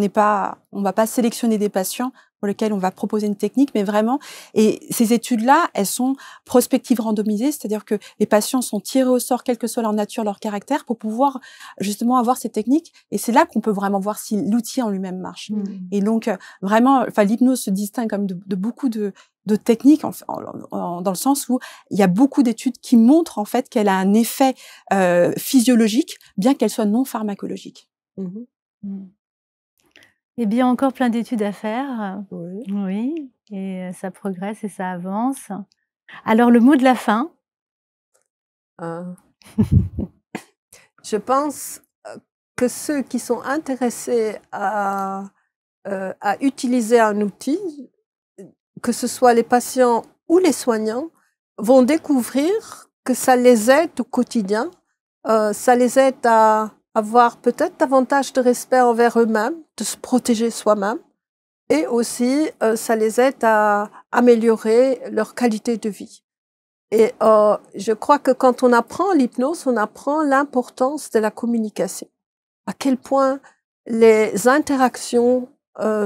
va pas sélectionner des patients pour lesquels on va proposer une technique, mais vraiment. Et ces études-là, elles sont prospectives randomisées, c'est-à-dire que les patients sont tirés au sort, quelle que soit leur nature, leur caractère, pour pouvoir justement avoir ces techniques. Et c'est là qu'on peut vraiment voir si l'outil en lui-même marche. Et donc, vraiment, l'hypnose se distingue comme de beaucoup de techniques, dans le sens où il y a beaucoup d'études qui montrent en fait qu'elle a un effet physiologique, bien qu'elle soit non pharmacologique. Eh bien, encore plein d'études à faire. oui. Oui, et ça progresse et ça avance. Alors, le mot de la fin? Je pense que ceux qui sont intéressés à utiliser un outil, que ce soit les patients ou les soignants, vont découvrir que ça les aide au quotidien, ça les aide à avoir peut-être davantage de respect envers eux-mêmes, de se protéger soi-même, et aussi ça les aide à améliorer leur qualité de vie. Et je crois que quand on apprend l'hypnose, on apprend l'importance de la communication. À quel point les interactions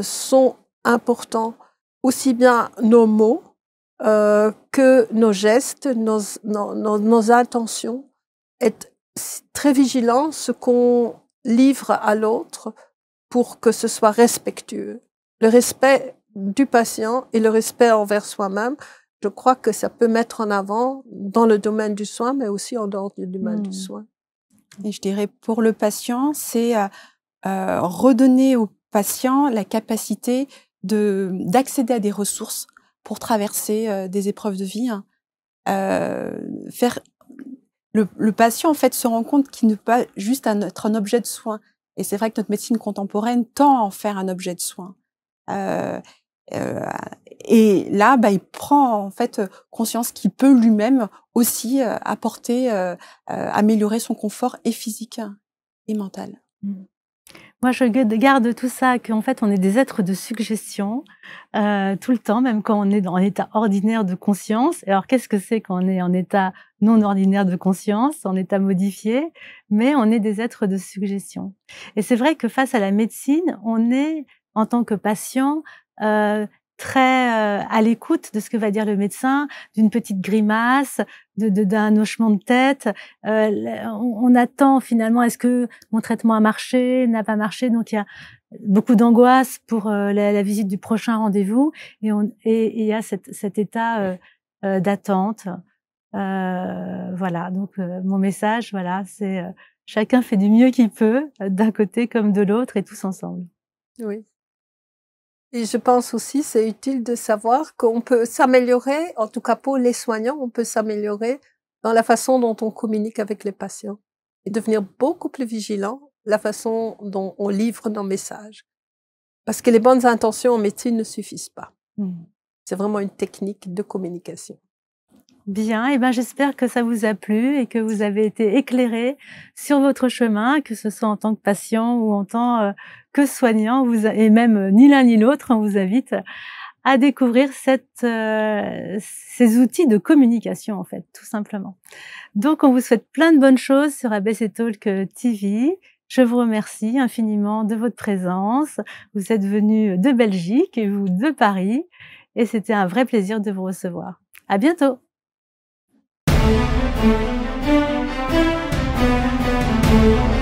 sont importantes, aussi bien nos mots que nos gestes, nos intentions. Être très vigilant ce qu'on livre à l'autre pour que ce soit respectueux. Le respect du patient et le respect envers soi-même, je crois que ça peut mettre en avant dans le domaine du soin, mais aussi en dehors du domaine du soin. Et je dirais pour le patient, c'est redonner au patient la capacité d'accéder à des ressources pour traverser des épreuves de vie. Faire le patient en fait se rend compte qu'il n'est pas juste être un objet de soin. Et c'est vrai que notre médecine contemporaine tend à en faire un objet de soin. Et là, il prend en fait conscience qu'il peut lui-même aussi apporter, améliorer son confort et physique et mental. Moi, je garde tout ça, qu'en fait, on est des êtres de suggestion, tout le temps, même quand on est en état ordinaire de conscience. Alors, qu'est-ce que c'est quand on est en état non ordinaire de conscience, en état modifié? Mais on est des êtres de suggestion. Et c'est vrai que face à la médecine, on est, en tant que patient, très à l'écoute de ce que va dire le médecin, d'une petite grimace, d'un hochement de tête. On attend finalement, est-ce que mon traitement a marché, n'a pas marché? Donc il y a beaucoup d'angoisse pour la visite du prochain rendez-vous, et il y a cet état d'attente. Voilà, donc mon message, voilà, c'est chacun fait du mieux qu'il peut, d'un côté comme de l'autre, et tous ensemble. Oui. Et je pense aussi, c'est utile de savoir qu'on peut s'améliorer, en tout cas pour les soignants, on peut s'améliorer dans la façon dont on communique avec les patients et devenir beaucoup plus vigilant la façon dont on livre nos messages. Parce que les bonnes intentions en médecine ne suffisent pas. C'est vraiment une technique de communication. Bien, et ben j'espère que ça vous a plu et que vous avez été éclairé sur votre chemin, que ce soit en tant que patient ou en tant que soignant, et même ni l'un ni l'autre, on vous invite à découvrir ces outils de communication, en fait, tout simplement. Donc, on vous souhaite plein de bonnes choses sur ABC Talk TV. Je vous remercie infiniment de votre présence. Vous êtes venus de Belgique et vous de Paris, et c'était un vrai plaisir de vous recevoir. À bientôt. Thank you.